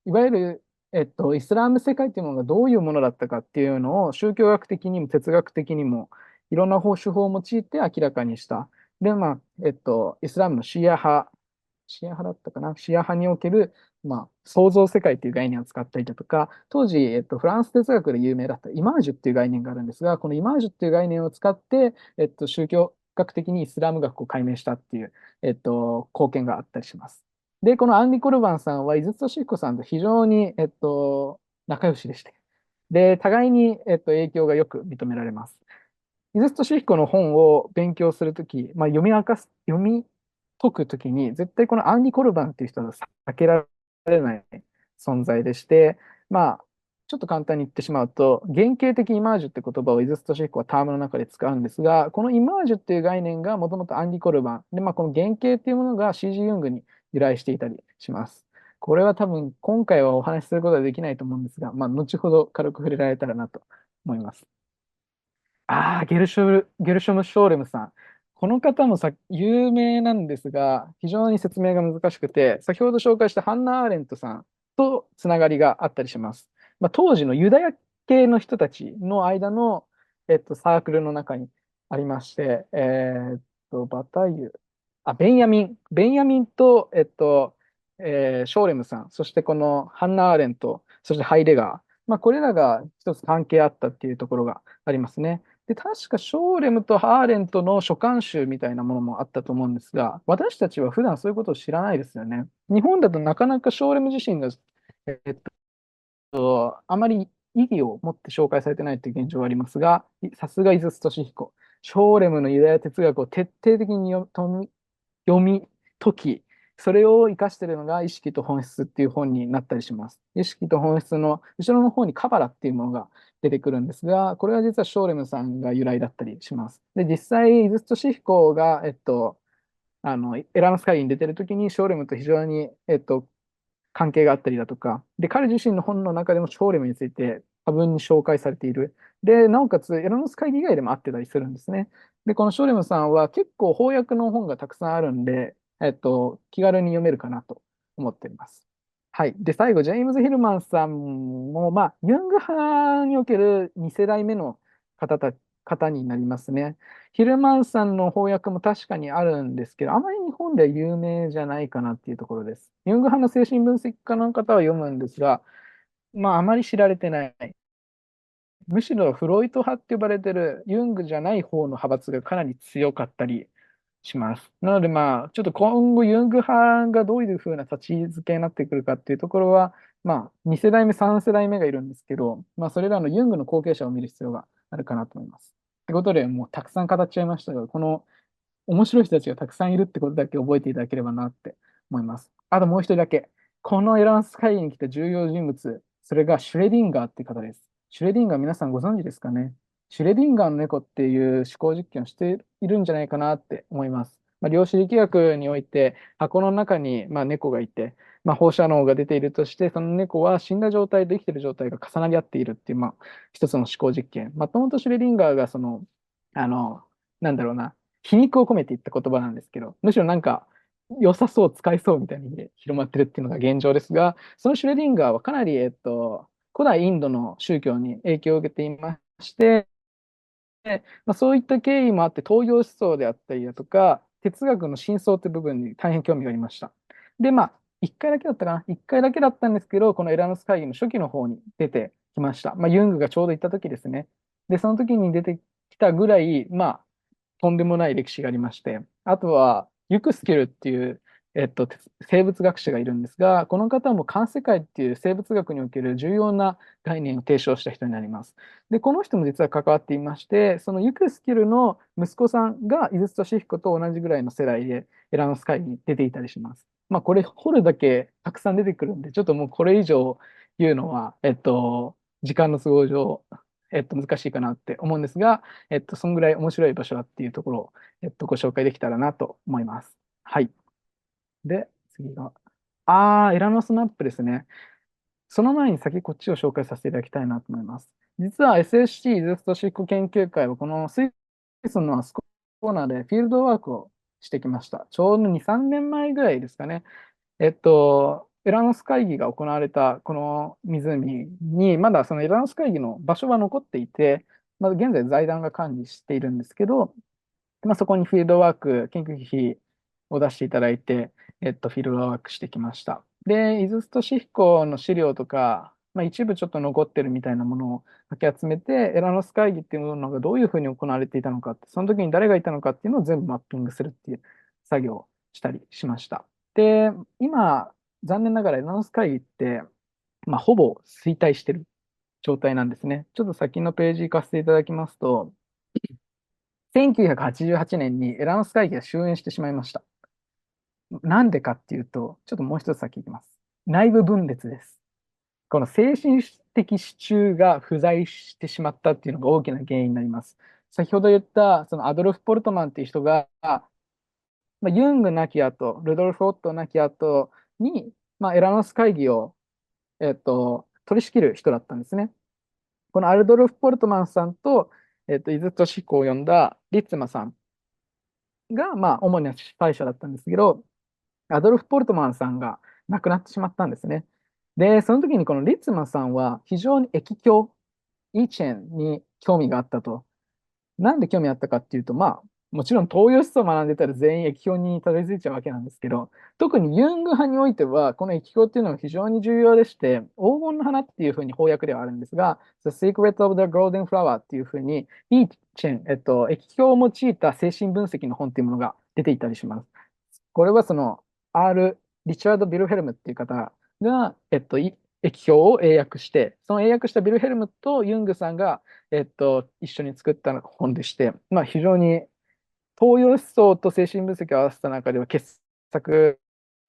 いわゆる、イスラーム世界っていうものがどういうものだったかっていうのを宗教学的にも哲学的にもいろんな手法を用いて明らかにした。で、イスラムのシーア派だったかな、シーア派における、創造世界という概念を使ったりだとか、当時、フランス哲学で有名だったイマージュっていう概念があるんですが、このイマージュっていう概念を使って、宗教学的にイスラム学を解明したっていう、貢献があったりします。で、このアンディ・コルバンさんは、イズトシヒコさんと非常に、仲良しでして、で、互いに、影響がよく認められます。イズトシヒコの本を勉強するとき、読み解くときに、絶対このアンディ・コルバンっていう人は避けられない存在でして、ちょっと簡単に言ってしまうと、原型的イマージュって言葉をイズトシヒコはタームの中で使うんですが、このイマージュっていう概念がもともとアンディ・コルバン。で、この原型っていうものが CG ユングに由来していたりします。これは多分今回はお話しすることはできないと思うんですが、後ほど軽く触れられたらなと思います。ゲルシュム・ショーレムさん。この方も有名なんですが、非常に説明が難しくて、先ほど紹介したハンナ・アーレントさんとつながりがあったりします。当時のユダヤ系の人たちの間の、サークルの中にありまして、バタイユ、ベンヤミンと、ショーレムさん、そしてこのハンナ・アーレント、そしてハイデガー、これらが一つ関係あったっていうところがありますね。で、確かショーレムとハーレントの書簡集みたいなものもあったと思うんですが、私たちは普段そういうことを知らないですよね。日本だとなかなかショーレム自身が、えっあまり意義を持って紹介されてないという現状がありますが、さすが井筒俊彦。ショーレムのユダヤ哲学を徹底的に読み解き、それを活かしているのが意識と本質っていう本になったりします。意識と本質の後ろの方にカバラっていうものが出てくるんですが、これは実はショーレムさんが由来だったりします。で、実際、イズストシヒコが、エラムス会議に出てるときに、ショーレムと非常に、関係があったりだとか、で、彼自身の本の中でもショーレムについて多分に紹介されている。で、なおかつ、エラノス会議以外でも会ってたりするんですね。で、このショーレムさんは結構翻訳の本がたくさんあるんで、気軽に読めるかなと思っています。はい。で、最後、ジェームズ・ヒルマンさんも、ユング派における2世代目の方になりますね。ヒルマンさんの翻訳も確かにあるんですけど、あまり日本では有名じゃないかなっていうところです。ユング派の精神分析家の方は読むんですが、あまり知られてない。むしろフロイト派って呼ばれてるユングじゃない方の派閥がかなり強かったりします。なのでちょっと今後ユング派がどういうふうな立ち付けになってくるかっていうところは、2世代目、3世代目がいるんですけど、それらのユングの後継者を見る必要があるかなと思います。ということで、もうたくさん語っちゃいましたが、この面白い人たちがたくさんいるってことだけ覚えていただければなって思います。あともう一人だけ。このエランス会議に来た重要人物、それがシュレディンガーっていう方です。シュレディンガー皆さんご存知ですかね？シュレディンガーの猫っていう思考実験をしているんじゃないかなって思います。量子力学において箱の中に猫がいて、放射能が出ているとして、その猫は死んだ状態と生きている状態が重なり合っているっていう、一つの思考実験。もともとシュレディンガーがあの、なんだろうな、皮肉を込めて言った言葉なんですけど、むしろなんか良さそう、使いそうみたいな意味で広まってるっていうのが現状ですが、そのシュレディンガーはかなり、古代インドの宗教に影響を受けていまして、そういった経緯もあって、東洋思想であったりだとか、哲学の真相って部分に大変興味がありました。で、一回だけだったかな。一回だけだったんですけど、このエラノス会議の初期の方に出てきました。ユングがちょうど行った時ですね。で、その時に出てきたぐらい、とんでもない歴史がありまして、あとは、ユクスキュルっていう、生物学者がいるんですが、この方も環世界っていう生物学における重要な概念を提唱した人になります。で、この人も実は関わっていまして、そのユクスキルの息子さんがイズストシヒコと同じぐらいの世代でエラノス会議に出ていたりします。これ掘るだけたくさん出てくるんで、ちょっともうこれ以上言うのは、時間の都合上、難しいかなって思うんですが、そんぐらい面白い場所だっていうところを、ご紹介できたらなと思います。はい。で、次が、エラノスマップですね。その前に先こっちを紹介させていただきたいなと思います。実は SSC イズストシック研究会はこのスイスのスコーナーでフィールドワークをしてきました。ちょうど2、3年前ぐらいですかね。エラノス会議が行われたこの湖に、まだそのエラノス会議の場所は残っていて、まだ現在財団が管理しているんですけど、そこにフィールドワーク、研究費を出していただいて、フィールドワークしてきました。で、イズストシヒコの資料とか、一部ちょっと残ってるみたいなものをかき集めて、エラノス会議っていうものがどういうふうに行われていたのかって、その時に誰がいたのかっていうのを全部マッピングするっていう作業をしたりしました。で、今、残念ながらエラノス会議って、ほぼ衰退してる状態なんですね。ちょっと先のページ行かせていただきますと、1988年にエラノス会議が終焉してしまいました。なんでかっていうと、ちょっともう一つ先行きます。内部分裂です。この精神的支柱が不在してしまったっていうのが大きな原因になります。先ほど言ったそのアドルフ・ポルトマンっていう人が、ユング亡き後、ルドルフ・オット亡き後に、エラノス会議を、取り仕切る人だったんですね。このアルドルフ・ポルトマンさんと、イズトシコを呼んだリッツマさんが、主な主催者だったんですけど、アドルフ・ポルトマンさんが亡くなってしまったんですね。で、その時にこのリッツマンさんは非常に液境、イーチェンに興味があったと。なんで興味あったかっていうと、もちろん東洋思想を学んでたら全員液境にたどり着いちゃうわけなんですけど、特にユング派においては、この液境っていうのが非常に重要でして、黄金の花っていうふうに翻訳ではあるんですが、The Secret of the Golden Flower っていうふうに、イーチェン、液境を用いた精神分析の本っていうものが出ていたりします。これはその リチャード・ビルヘルムっていう方が、液表を英訳して、その英訳したビルヘルムとユングさんが、一緒に作った本でして、非常に東洋思想と精神分析を合わせた中では傑作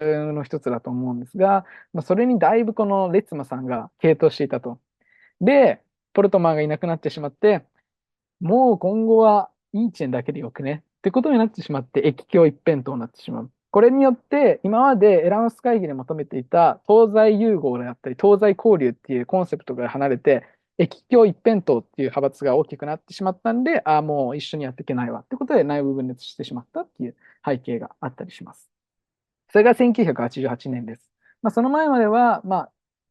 の一つだと思うんですが、それにだいぶこのレッツマさんが傾倒していたと。で、ポルトマーがいなくなってしまって、もう今後はイーチェンだけでよくねってことになってしまって、駅境一辺倒になってしまう。これによって、今までエランス会議で求めていた東西融合であったり、東西交流っていうコンセプトが離れて、駅境一辺倒っていう派閥が大きくなってしまったんで、ああ、もう一緒にやっていけないわってことで内部分裂してしまったっていう背景があったりします。それが1988年です。その前までは、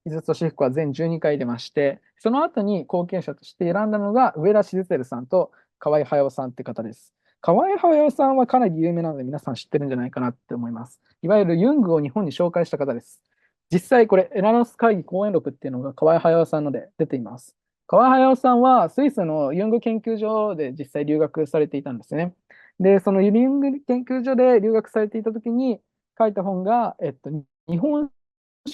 井筒俊彦は全12回出まして、その後に後継者として選んだのが上田静輝さんと河合駿さんって方です。河合駿さんはかなり有名なので皆さん知ってるんじゃないかなって思います。いわゆるユングを日本に紹介した方です。実際これ、エラノス会議講演録っていうのが河合駿さんので出ています。河合駿さんはスイスのユング研究所で実際留学されていたんですね。で、そのユング研究所で留学されていたときに、書いた本が、日本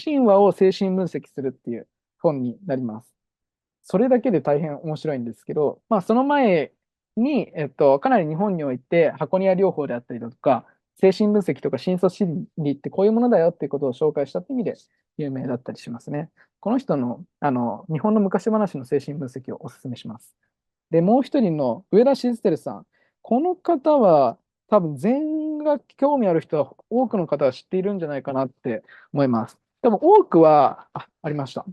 神話を精神分析するっていう本になります。それだけで大変面白いんですけど、その前に、かなり日本において箱庭療法であったりだとか、精神分析とか深層心理ってこういうものだよっていうことを紹介したって意味で有名だったりしますね。この人の、日本の昔話の精神分析をお勧めします。で、もう一人の上田静輝さん。この方は多分禅が興味ある人は多くの方が知っているんじゃないかなって思います。でも多くは、ありました。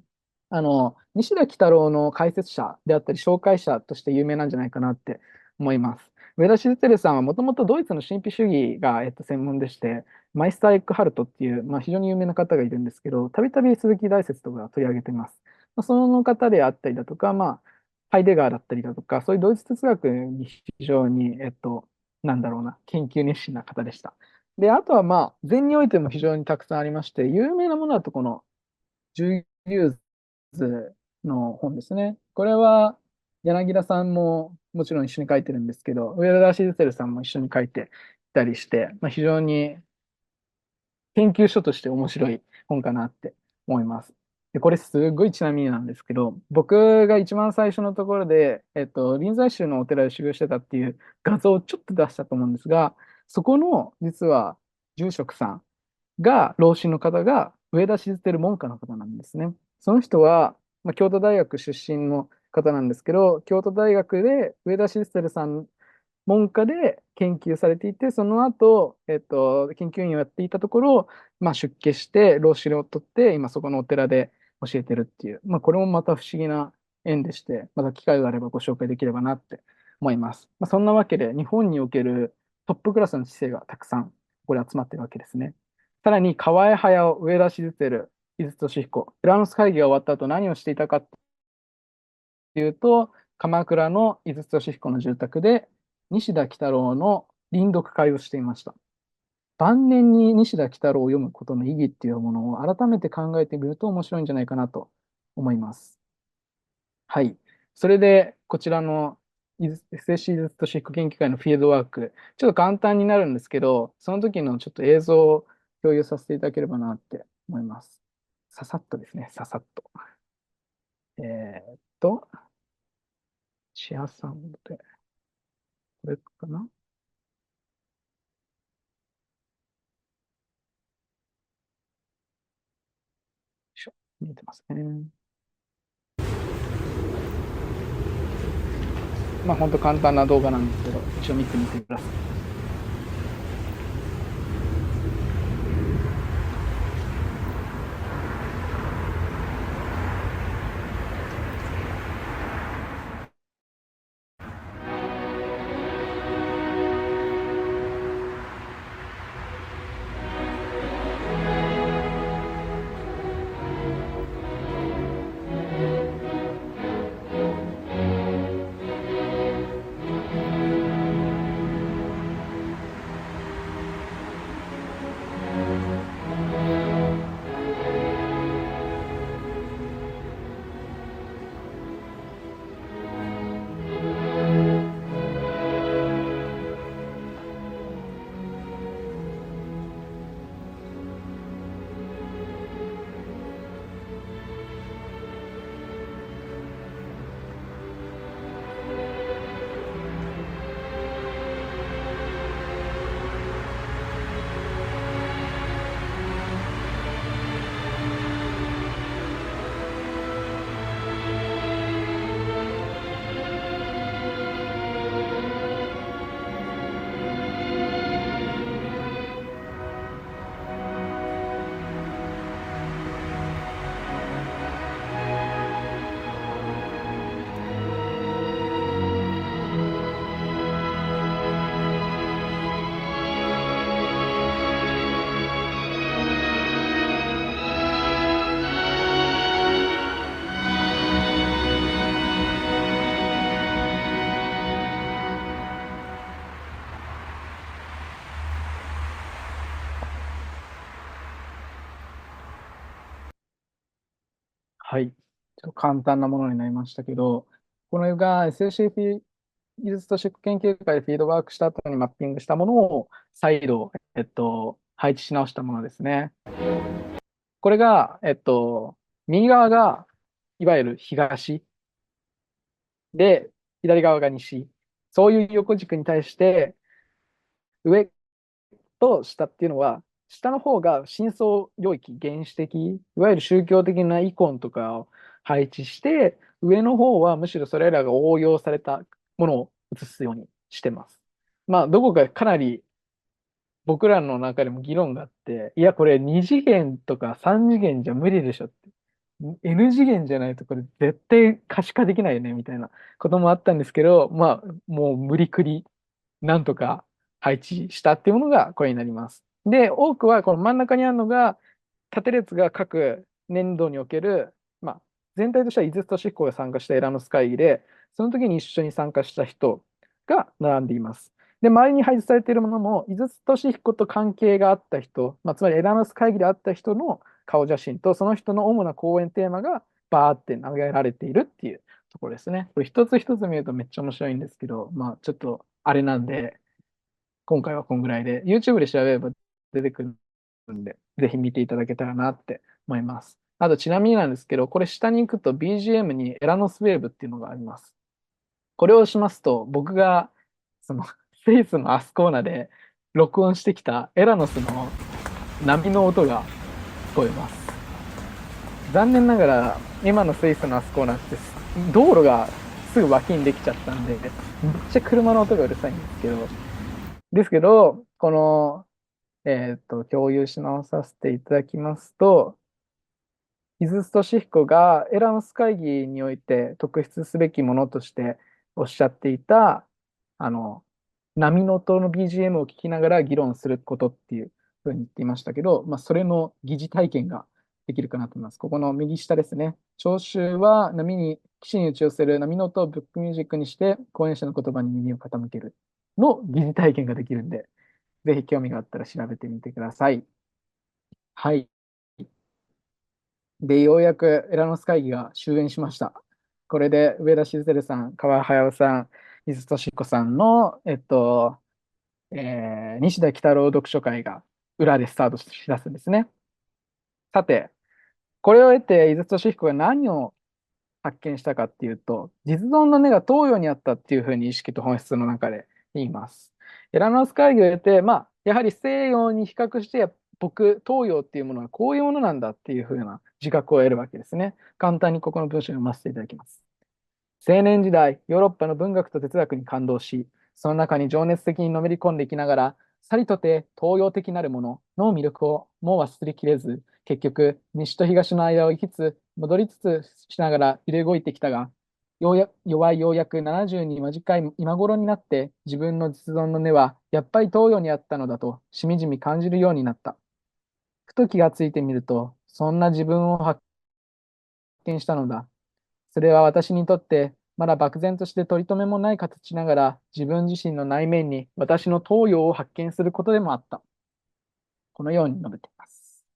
西田喜太郎の解説者であったり、紹介者として有名なんじゃないかなって思います。上田静輝さんはもともとドイツの神秘主義が、専門でして、マイスター・エックハルトっていう、非常に有名な方がいるんですけど、たびたび鈴木大拙とか取り上げています。その方であったりだとか、ハイデガーだったりだとか、そういうドイツ哲学に非常に、なんだろうな、研究熱心な方でした。で、あとは禅においても非常にたくさんありまして、有名なものだとこの、十遊図の本ですね。これは、柳田さんももちろん一緒に書いてるんですけど、上田静輝さんも一緒に書いていたりして、非常に研究書として面白い本かなって思います。で、これすごいちなみになんですけど、僕が一番最初のところで、臨済宗のお寺で修行してたっていう画像をちょっと出したと思うんですが、そこの実は住職さんが、老子の方が上田静輝門下の方なんですね。その人は、京都大学出身の方なんですけど、京都大学で上田静輝さん門下で研究されていて、その後、研究員をやっていたところ、出家して老子を取って、今そこのお寺で教えてるっていう、これもまた不思議な縁でして、また機会があればご紹介できればなって思います。そんなわけで、日本におけるトップクラスの知性がたくさん、これ集まってるわけですね。さらに、河合駿、上田静輝、井筒俊彦、フランス会議が終わった後何をしていたかっていうと、鎌倉の井筒俊彦の住宅で、西田喜太郎の臨読会をしていました。晩年に西田喜太郎を読むことの意義っていうものを改めて考えてみると面白いんじゃないかなと思います。はい。それで、こちらの SSC ずっとシック研究会のフィールドワーク、ちょっと簡単になるんですけど、その時のちょっと映像を共有させていただければなって思います。ささっとですね、ささっと。えーっと、シェアサウンドで、これかな。よいしょ、見えてますね。本当簡単な動画なんですけど、一応見てみてください。はい。ちょっと簡単なものになりましたけど、これが SCP 技術と食研究会でフィードバックした後にマッピングしたものを再度、配置し直したものですね。これが、右側がいわゆる東で、左側が西。そういう横軸に対して、上と下っていうのは、下の方が深層領域、原始的、いわゆる宗教的なイコンとかを配置して、上の方はむしろそれらが応用されたものを映すようにしてます。まあ、どこかかなり僕らの中でも議論があって、いや、これ2次元とか3次元じゃ無理でしょって。N 次元じゃないとこれ絶対可視化できないよね、みたいなこともあったんですけど、まあ、もう無理くりなんとか配置したっていうものがこれになります。で、多くはこの真ん中にあるのが、縦列が各年度における、まあ、全体としては井筒俊彦が参加したエラノス会議で、その時に一緒に参加した人が並んでいます。で、周りに配置されているものも、井筒俊彦と関係があった人、まあ、つまりエラノス会議であった人の顔写真と、その人の主な講演テーマがバーって投げられているっていうところですね。これ一つ一つ見るとめっちゃ面白いんですけど、まあちょっとあれなんで、今回はこんぐらいで、YouTube で調べれば出てくるんで、ぜひ見ていただけたらなって思います。あとちなみになんですけど、これ下に行くと BGM にエラノスウェーブっていうのがあります。これをしますと、僕がそのスイスのアスコーナで録音してきたエラノスの波の音が聞こえます。残念ながら、今のスイスのアスコーナって道路がすぐ脇にできちゃったんで、めっちゃ車の音がうるさいんですけど、この、共有し直させていただきますと、井筒俊彦がエラノス会議において特筆すべきものとしておっしゃっていた、あの、波の音の BGM を聞きながら議論することっていうふうに言っていましたけど、まあ、それの疑似体験ができるかなと思います。ここの右下ですね。聴衆は岸に打ち寄せる波の音をブックミュージックにして講演者の言葉に耳を傾けるの疑似体験ができるんで、ぜひ興味があったら調べてみてください。はい。で、ようやくエラノス会議が終焉しました。これで上田静輝さん、河合駿さん、伊豆俊彦さんの、西田喜太郎読書会が裏でスタートしだすんですね。さて、これを得て伊豆俊彦が何を発見したかっていうと、実存の根が東洋にあったっていうふうに意識と本質の中で言います。エラノス会議を得て、まあ、やはり西洋に比較して、東洋っていうものはこういうものなんだっていうふうな自覚を得るわけですね。簡単にここの文章を読ませていただきます。青年時代、ヨーロッパの文学と哲学に感動し、その中に情熱的にのめり込んでいきながら、さりとて東洋的なるものの魅力をもう忘れきれず、結局、西と東の間を行きつ、戻りつつしながら揺れ動いてきたが、ようやく70に間近い今頃になって、自分の実存の根はやっぱり東洋にあったのだと、しみじみ感じるようになった。ふと気がついてみると、そんな自分を発見したのだ。それは私にとってまだ漠然として取り留めもない形ながら自分自身の内面に私の東洋を発見することでもあった。このように述べています。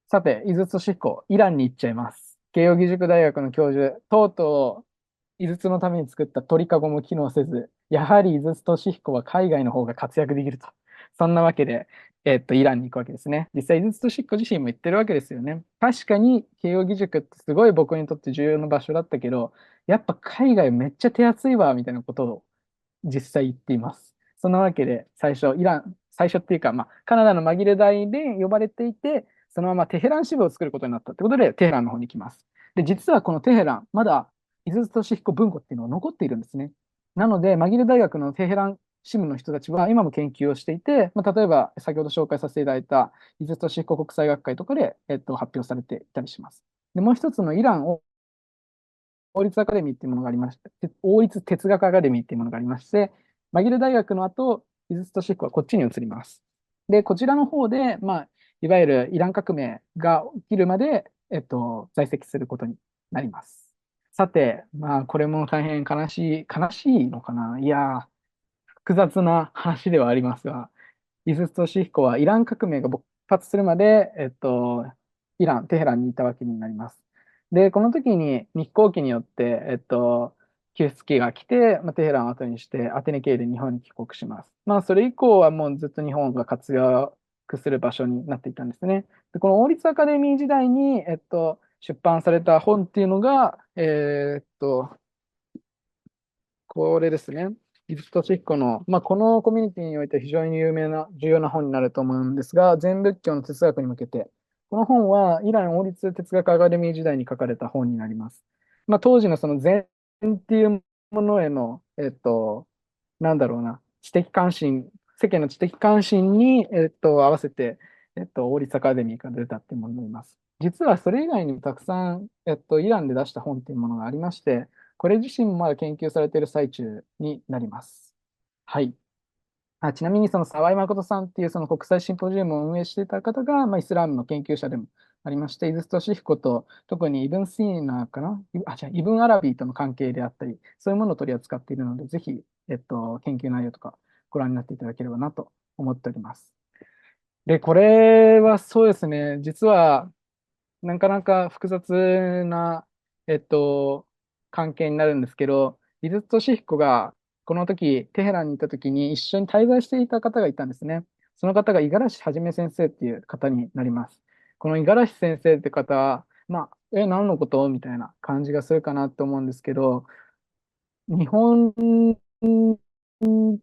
さて、井筒志彦、イランに行っちゃいます。慶應義塾大学の教授、とうとう井筒のために作った鳥かごも機能せず、やはり井筒俊彦は海外の方が活躍できると。そんなわけで、イランに行くわけですね。実際、井筒俊彦自身も言ってるわけですよね。確かに慶應義塾ってすごい僕にとって重要な場所だったけど、やっぱ海外めっちゃ手厚いわ、みたいなことを実際言っています。そんなわけで、最初っていうか、まあ、カナダの紛れ台で呼ばれていて、そのままテヘラン支部を作ることになったってことで、テヘランの方に行きます。で、実はこのテヘラン、まだ井筒俊彦文庫っていうのが残っているんですね。なので、マギル大学のテヘラン支部の人たちは今も研究をしていて、まあ、例えば先ほど紹介させていただいた井筒俊彦国際学会とかで、発表されていたりします。で、もう一つのイランを法律アカデミーっていうものがありまして、法律哲学アカデミーっていうものがありまして、マギル大学の後、井筒俊彦はこっちに移ります。で、こちらの方で、まあ、いわゆるイラン革命が起きるまで、在籍することになります。さて、まあ、これも大変悲しいのかな。いやー、複雑な話ではありますが、井筒俊彦はイラン革命が勃発するまで、テヘランにいたわけになります。で、この時に日航機によって、救出機が来て、テヘランを後にしてアテネ経由で日本に帰国します。それ以降はもうずっと日本が活躍する場所になっていたんですね。で、この王立アカデミー時代に、出版された本っていうのが、これですね。イブストシヒコの、このコミュニティにおいて非常に有名な、重要な本になると思うんですが、全仏教の哲学に向けて、この本はイラン王立哲学アカデミー時代に書かれた本になります。当時のその禅っていうものへの、なんだろうな、知的関心、世間の知的関心に、合わせて、王立アカデミーから出たっていうものになります。実はそれ以外にもたくさん、イランで出した本っていうものがありまして、これ自身もまだ研究されている最中になります。はい。ちなみにその沢井誠さんっていうその国際シンポジウムを運営していた方が、イスラムの研究者でもありまして、イズストシフコと特にイブン・シーナーかな、じゃあイブン・アラビーとの関係であったり、そういうものを取り扱っているので、ぜひ、研究内容とかご覧になっていただければなと思っております。で、これはそうですね、実はなかなか複雑な、えっと、関係になるんですけど、井筒俊彦がこの時、テヘランにいた時に一緒に滞在していた方がいたんですね。その方が五十嵐はじめ先生っていう方になります。この五十嵐先生って方は、何のことみたいな感じがするかなと思うんですけど、日本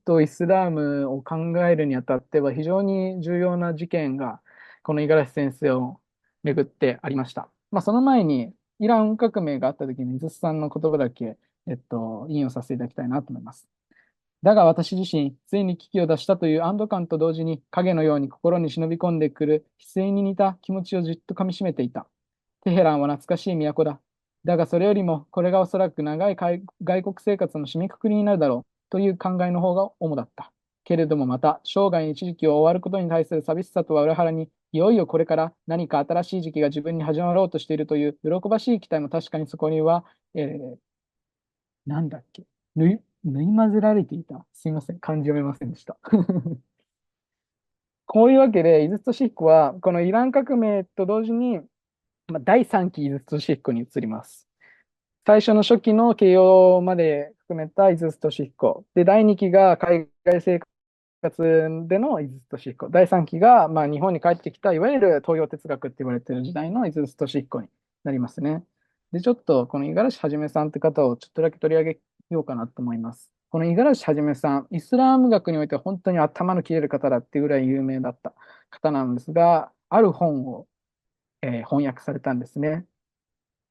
とイスラームを考えるにあたっては非常に重要な事件がこの五十嵐先生をめぐってありました。その前にイラン革命があった時に伊豆さんの言葉だけ、引用させていただきたいなと思います。だが私自身、ついに危機を脱したという安堵感と同時に影のように心に忍び込んでくる翡翠に似た気持ちをじっと噛み締めていた。テヘランは懐かしい都だ。だがそれよりも、これがおそらく長い外国生活の締めくくりになるだろうという考えの方が主だった。けれどもまた、生涯の一時期を終わることに対する寂しさとは裏腹に、いよいよこれから何か新しい時期が自分に始まろうとしているという喜ばしい期待も確かにそこには、なんだっけ、縫い混ぜられていた。すいません、漢字読めませんでした。こういうわけで、イズストシヒコは、このイラン革命と同時に、第3期イズストシヒコに移ります。最初の初期の慶応まで含めたイズストシヒコ。で、第2期が海外生活でのイズストシヒコ。第3期が、日本に帰ってきた、いわゆる東洋哲学って言われている時代のイズストシヒコになりますね。で、ちょっとこの五十嵐はじめさんって方をちょっとだけ取り上げようかなと思います。この五十嵐はじめさん、イスラーム学においては本当に頭の切れる方だっていうぐらい有名だった方なんですが、ある本を、翻訳されたんですね。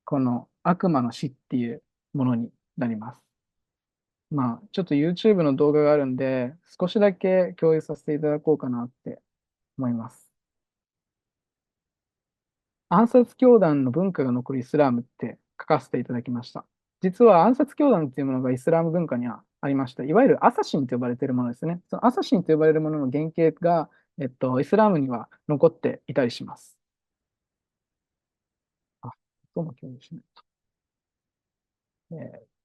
この悪魔の死っていうものになります。ちょっと YouTube の動画があるんで、少しだけ共有させていただこうかなって思います。暗殺教団の文化が残るイスラームって書かせていただきました。実は暗殺教団っていうものがイスラム文化にはありました。いわゆるアサシンと呼ばれているものですね。そのアサシンと呼ばれるものの原型が、イスラムには残っていたりします。あ、どうも共有しない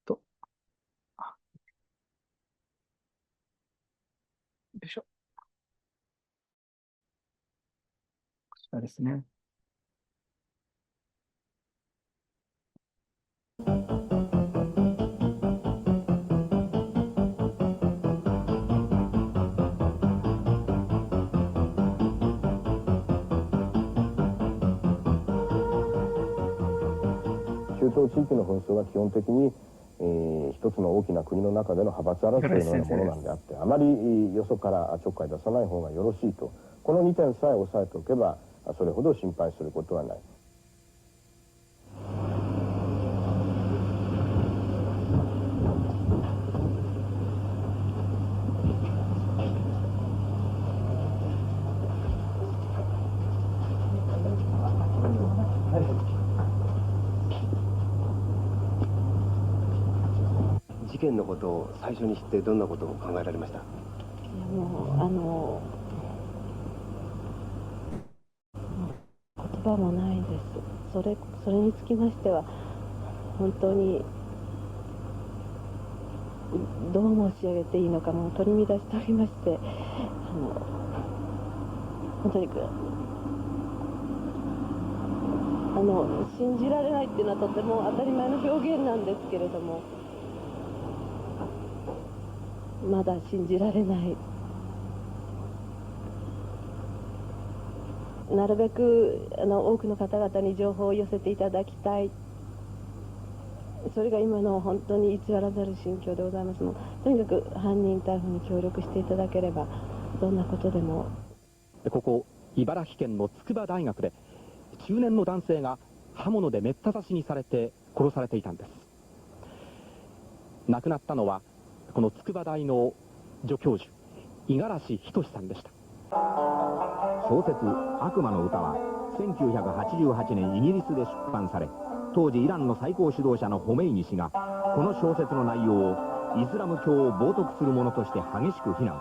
と。あ、よいしょ。こちらですね。中東地域の紛争は基本的に、一つの大きな国の中での派閥争いのようなものなんであって、あまりよそからちょっかい出さない方がよろしいと、この2点さえ押さえておけばそれほど心配することはない。事件のことを最初に知ってどんなことを考えられました？もう言葉もないです。それにつきましては本当にどう申し上げていいのかも取り乱しておりまして、本当に信じられないっていうのはとても当たり前の表現なんですけれども、まだ信じられない。なるべく多くの方々に情報を寄せていただきたい。それが今の本当に偽らざる心境でございますの。とにかく犯人逮捕に協力していただければ、どんなことでも。ここ茨城県の筑波大学で中年の男性が刃物でめった刺しにされて殺されていたんです。亡くなったのはこの筑波大の助教授五十嵐仁さんでした。小説「悪魔の歌」は1988年イギリスで出版され、当時イランの最高指導者のホメイニ氏がこの小説の内容をイスラム教を冒涜するものとして激しく非難。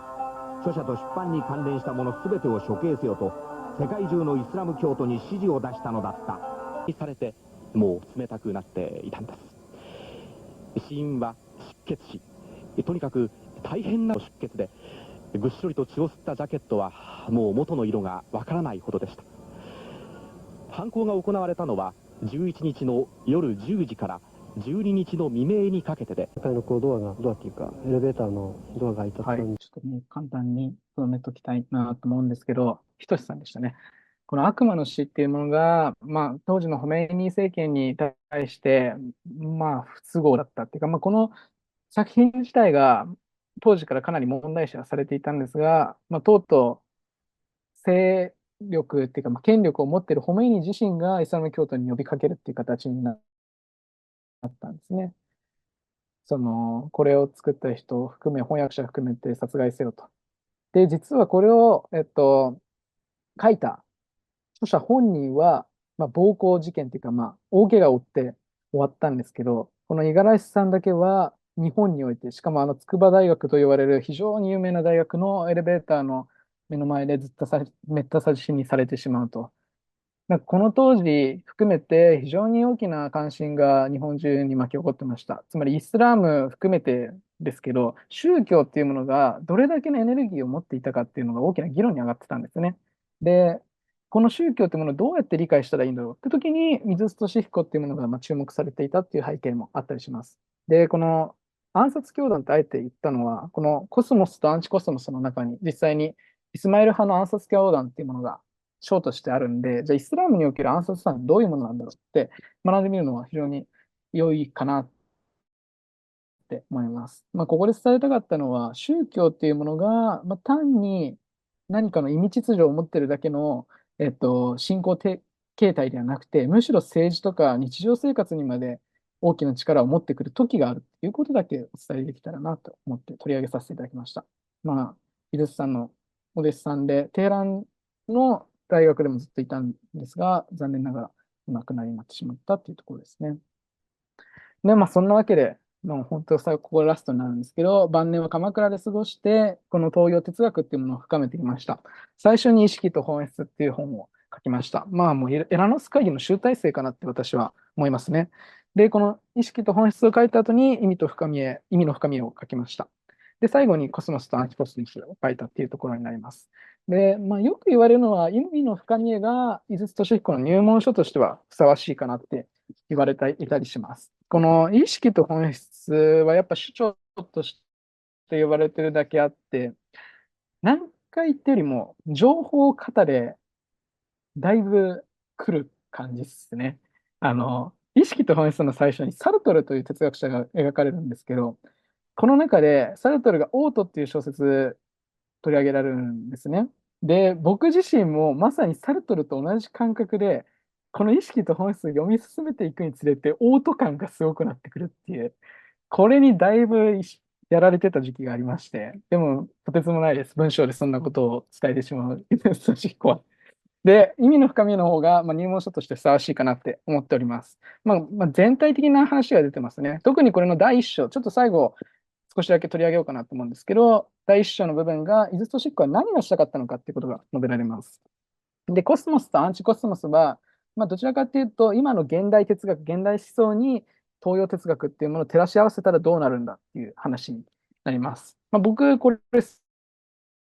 著者と出版に関連したもの全てを処刑せよと世界中のイスラム教徒に指示を出したのだった。されてもう冷たくなっていたんです。死因は失血死。とにかく大変な出血で、ぐっしょりと血を吸ったジャケットはもう元の色がわからないほどでした。犯行が行われたのは11日の夜10時から12日の未明にかけてで、1階のドアっていうか、エレベーターのドアが開いたとはい。ころに、ちょっともう簡単にとどめときたいなと思うんですけど、ひとしさんでしたね。この悪魔の死っていうものが、当時のホメイニ政権に対して、不都合だったっていうか、この作品自体が当時からかなり問題視はされていたんですが、とうとう勢力っていうか、権力を持っているホメイニ自身がイスラム教徒に呼びかけるっていう形になったんですね。これを作った人を含め、翻訳者含めて殺害せよと。で、実はこれを、書いた著者本人は、暴行事件っていうか、大怪我を負って終わったんですけど、この五十嵐さんだけは日本において、しかも筑波大学と言われる非常に有名な大学のエレベーターの目の前でずっとめった刺しにされてしまうと。この当時含めて非常に大きな関心が日本中に巻き起こってました。つまりイスラーム含めてですけど、宗教っていうものがどれだけのエネルギーを持っていたかっていうのが大きな議論に上がってたんですね。で、この宗教っていうものをどうやって理解したらいいんだろうって時に、水津俊彦っていうものが注目されていたっていう背景もあったりします。で、この暗殺教団ってあえて言ったのは、このコスモスとアンチコスモスの中に実際にイスマイル派の暗殺教団っていうものが章としてあるんで、じゃあイスラムにおける暗殺とはどういうものなんだろうって学んでみるのは非常に良いかなって思います。ここで伝えたかったのは、宗教っていうものが、単に何かの意味秩序を持っているだけの、信仰形態ではなくて、むしろ政治とか日常生活にまで大きな力を持ってくる時があるということだけお伝えできたらなと思って取り上げさせていただきました。井筒さんのお弟子さんで、テヘランの大学でもずっといたんですが、残念ながらお亡くなりになってしまったというところですね。で、そんなわけで、本当ここがラストになるんですけど、晩年は鎌倉で過ごして、この東洋哲学っていうものを深めてきました。最初に意識と本質っていう本を書きました。もうエラノス会議の集大成かなって私は思いますね。で、この意識と本質を書いた後に意味の深みを書きました。で、最後にコスモスとアンチコスモスを書いたっていうところになります。で、よく言われるのは、意味の深みが井筒俊彦の入門書としてはふさわしいかなって言われていたりします。この意識と本質はやっぱ主張として呼ばれてるだけあって、何回言ってよりも情報語れ、だいぶ来る感じですね。意識と本質の最初にサルトルという哲学者が描かれるんですけど、この中でサルトルがオートっていう小説取り上げられるんですね。で、僕自身もまさにサルトルと同じ感覚で、この意識と本質を読み進めていくにつれて、オート感がすごくなってくるっていう、これにだいぶやられてた時期がありまして、でも、とてつもないです。文章でそんなことを伝えてしまう、筋子は。で、意味の深みの方が、入門書としてふさわしいかなって思っております。全体的な話が出てますね。特にこれの第一章、ちょっと最後、少しだけ取り上げようかなと思うんですけど、第一章の部分が、井筒俊彦は何がしたかったのかっていうことが述べられます。で、コスモスとアンチコスモスは、どちらかというと、今の現代哲学、現代思想に東洋哲学っていうものを照らし合わせたらどうなるんだっていう話になります。僕、これす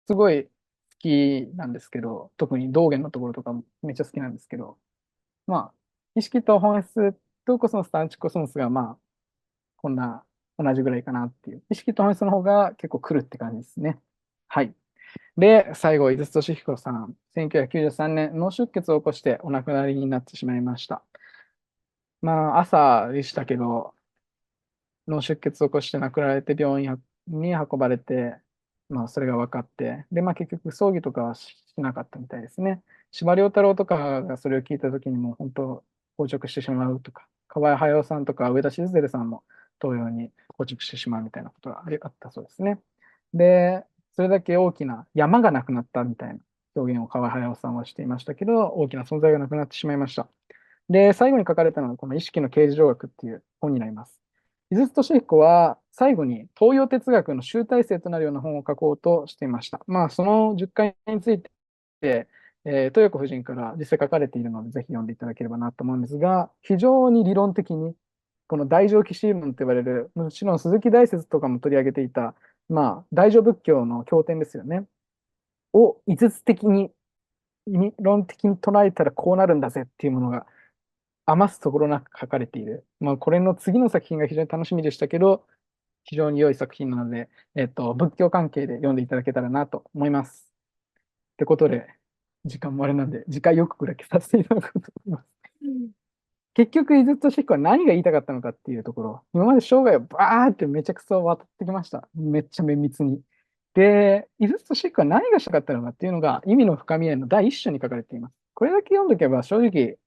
ごい好きなんですけど、特に道元のところとかめっちゃ好きなんですけど、意識と本質とコスモスとアンチコスモスがまあ、こんな同じぐらいかなっていう。意識と本質の方が結構来るって感じですね。はい。で、最後、井筒俊彦さん、1993年、脳出血を起こしてお亡くなりになってしまいました。まあ、朝でしたけど、脳出血を起こして亡くなられて病院に運ばれて、まあ、それが分かって、で、まあ、結局、葬儀とかはしなかったみたいですね。司馬遼太郎とかがそれを聞いたときにも、本当、硬直してしまうとか、河合隼さんとか上田静輝さんも同様に硬直してしまうみたいなことがあったそうですね。で、それだけ大きな山がなくなったみたいな表現を河合隼さんはしていましたけど、大きな存在がなくなってしまいました。で、最後に書かれたのが、この意識の形状学っていう本になります。井筒俊彦は最後に東洋哲学の集大成となるような本を書こうとしていました。まあ、その10回について、豊子夫人から実際書かれているので、ぜひ読んでいただければなと思うんですが、非常に理論的に、この大乗騎士論と呼ばれる、もちろん鈴木大拙とかも取り上げていた、まあ、大乗仏教の経典ですよね。を異術的に、理論的に捉えたらこうなるんだぜっていうものが余すところなく書かれている。まあ、これの次の作品が非常に楽しみでしたけど、非常に良い作品なので、仏教関係で読んでいただけたらなと思います。ってことで、時間もあれなんで、次回予告だけさせていただこうと思います。結局、井筒俊彦は何が言いたかったのかっていうところ、今まで生涯をバーってめちゃくちゃ渡ってきました。めっちゃ綿密に。で、井筒俊彦は何がしたかったのかっていうのが、意味の深みへの第一章に書かれています。これだけ読んどけば正直、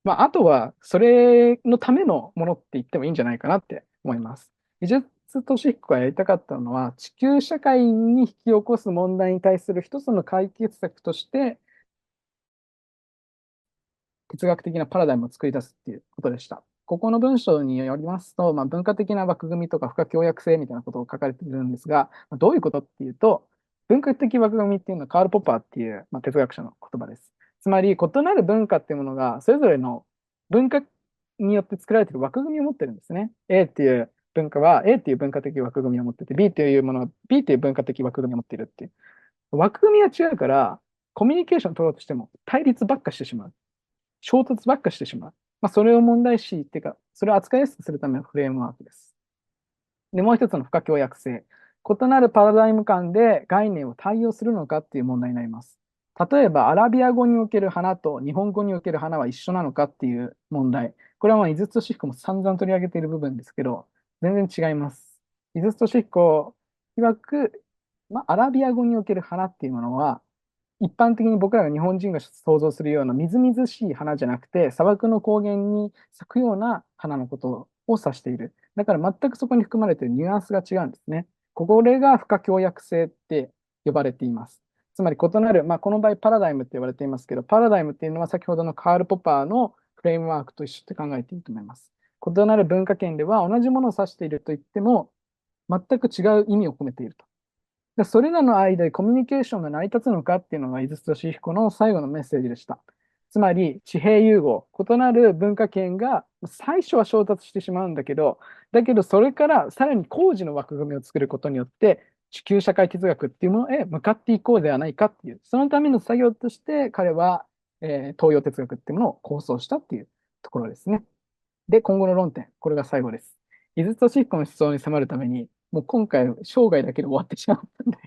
まあ、あとは、それのためのものって言ってもいいんじゃないかなって思います。美術俊彦がやりたかったのは、地球社会に引き起こす問題に対する一つの解決策として、哲学的なパラダイムを作り出すっていうことでした。ここの文章によりますと、まあ、文化的な枠組みとか不可協約性みたいなことを書かれているんですが、どういうことっていうと、文化的枠組みっていうのはカール・ポッパーっていう、まあ、哲学者の言葉です。つまり、異なる文化っていうものが、それぞれの文化によって作られている枠組みを持ってるんですね。A っていう文化は A っていう文化的枠組みを持ってて、B っていうものは B っていう文化的枠組みを持っているっていう。枠組みは違うから、コミュニケーションを取ろうとしても対立ばっかしてしまう。衝突ばっかしてしまう。まあ、それを問題視っていうか、それを扱いやすくするためのフレームワークです。で、もう一つの不可協約性。異なるパラダイム間で概念を対応するのかっていう問題になります。例えば、アラビア語における花と日本語における花は一緒なのかっていう問題。これはまあ、井筒俊彦も散々取り上げている部分ですけど、全然違います。井筒俊彦曰く、まあ、アラビア語における花っていうものは、一般的に僕らが日本人が想像するようなみずみずしい花じゃなくて、砂漠の高原に咲くような花のことを指している。だから全くそこに含まれているニュアンスが違うんですね。これが不可協約性って呼ばれています。つまり異なる、まあ、この場合パラダイムって言われていますけど、パラダイムっていうのは先ほどのカール・ポパーのフレームワークと一緒って考えていいと思います。異なる文化圏では同じものを指していると言っても、全く違う意味を込めていると。それらの間でコミュニケーションが成り立つのかっていうのが井筒俊彦の最後のメッセージでした。つまり、地平融合、異なる文化圏が最初は衝突してしまうんだけど、それからさらに工事の枠組みを作ることによって、地球社会哲学っていうものへ向かっていこうではないかっていう、そのための作業として彼は、東洋哲学っていうものを構想したっていうところですね。で、今後の論点、これが最後です。井筒俊彦の思想に迫るために、もう今回、生涯だけで終わってしまったんで、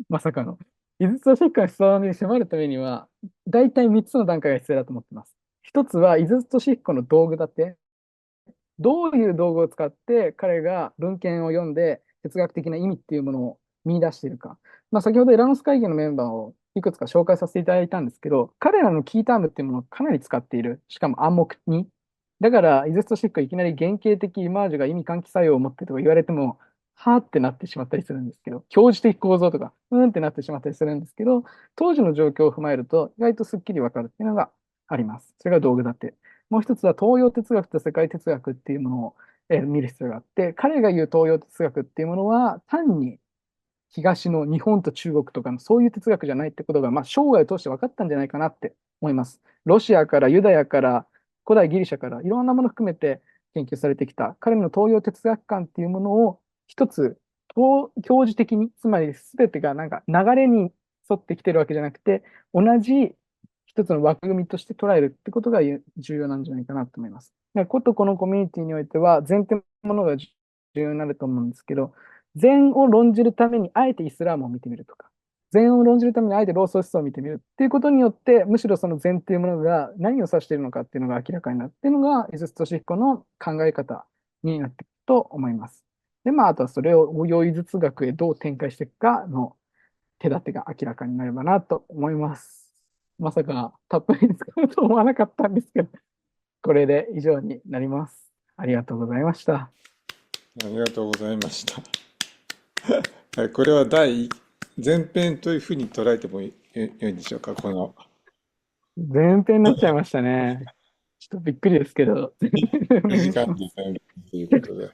まさかの。井筒俊彦の思想に迫るためには、大体3つの段階が必要だと思っています。一つは、井筒俊彦の道具立て。どういう道具を使って彼が文献を読んで哲学的な意味っていうものを見出しているか。まあ、先ほどエラノス会議のメンバーをいくつか紹介させていただいたんですけど、彼らのキータームっていうものをかなり使っている。しかも暗黙に。だから、イゼストシックはいきなり原型的イマージュが意味喚起作用を持ってとか言われても、はーってなってしまったりするんですけど、教授的構造とか、うんってなってしまったりするんですけど、当時の状況を踏まえると、意外とすっきりわかるっていうのがあります。それが道具立て。もう一つは東洋哲学と世界哲学っていうものを見る必要があって、彼が言う東洋哲学っていうものは、単に東の日本と中国とかのそういう哲学じゃないってことが、まあ、生涯を通して分かったんじゃないかなって思います。ロシアからユダヤから古代ギリシャからいろんなものを含めて研究されてきた彼の東洋哲学観っていうものを一つ教授的に、つまり全てがなんか流れに沿ってきてるわけじゃなくて、同じ一つの枠組みとして捉えるってことが重要なんじゃないかなと思います。だからことこのコミュニティにおいては、善ってものが重要になると思うんですけど、善を論じるためにあえてイスラームを見てみるとか、善を論じるためにあえてローソ思想を見てみるっていうことによって、むしろその善っていうものが何を指しているのかっていうのが明らかになるっていうのが、井筒俊彦の考え方になっていくと思います。で、あとはそれを応用井筒学へどう展開していくかの手立てが明らかになればなと思います。まさかたっぷり使うと思わなかったんですけど、これで以上になります。ありがとうございました。ありがとうございました。これは前編というふうに捉えてもよいんでしょうか、この。前編になっちゃいましたね。ちょっとびっくりですけど、前編でお願いし時間ます。で全部ということで。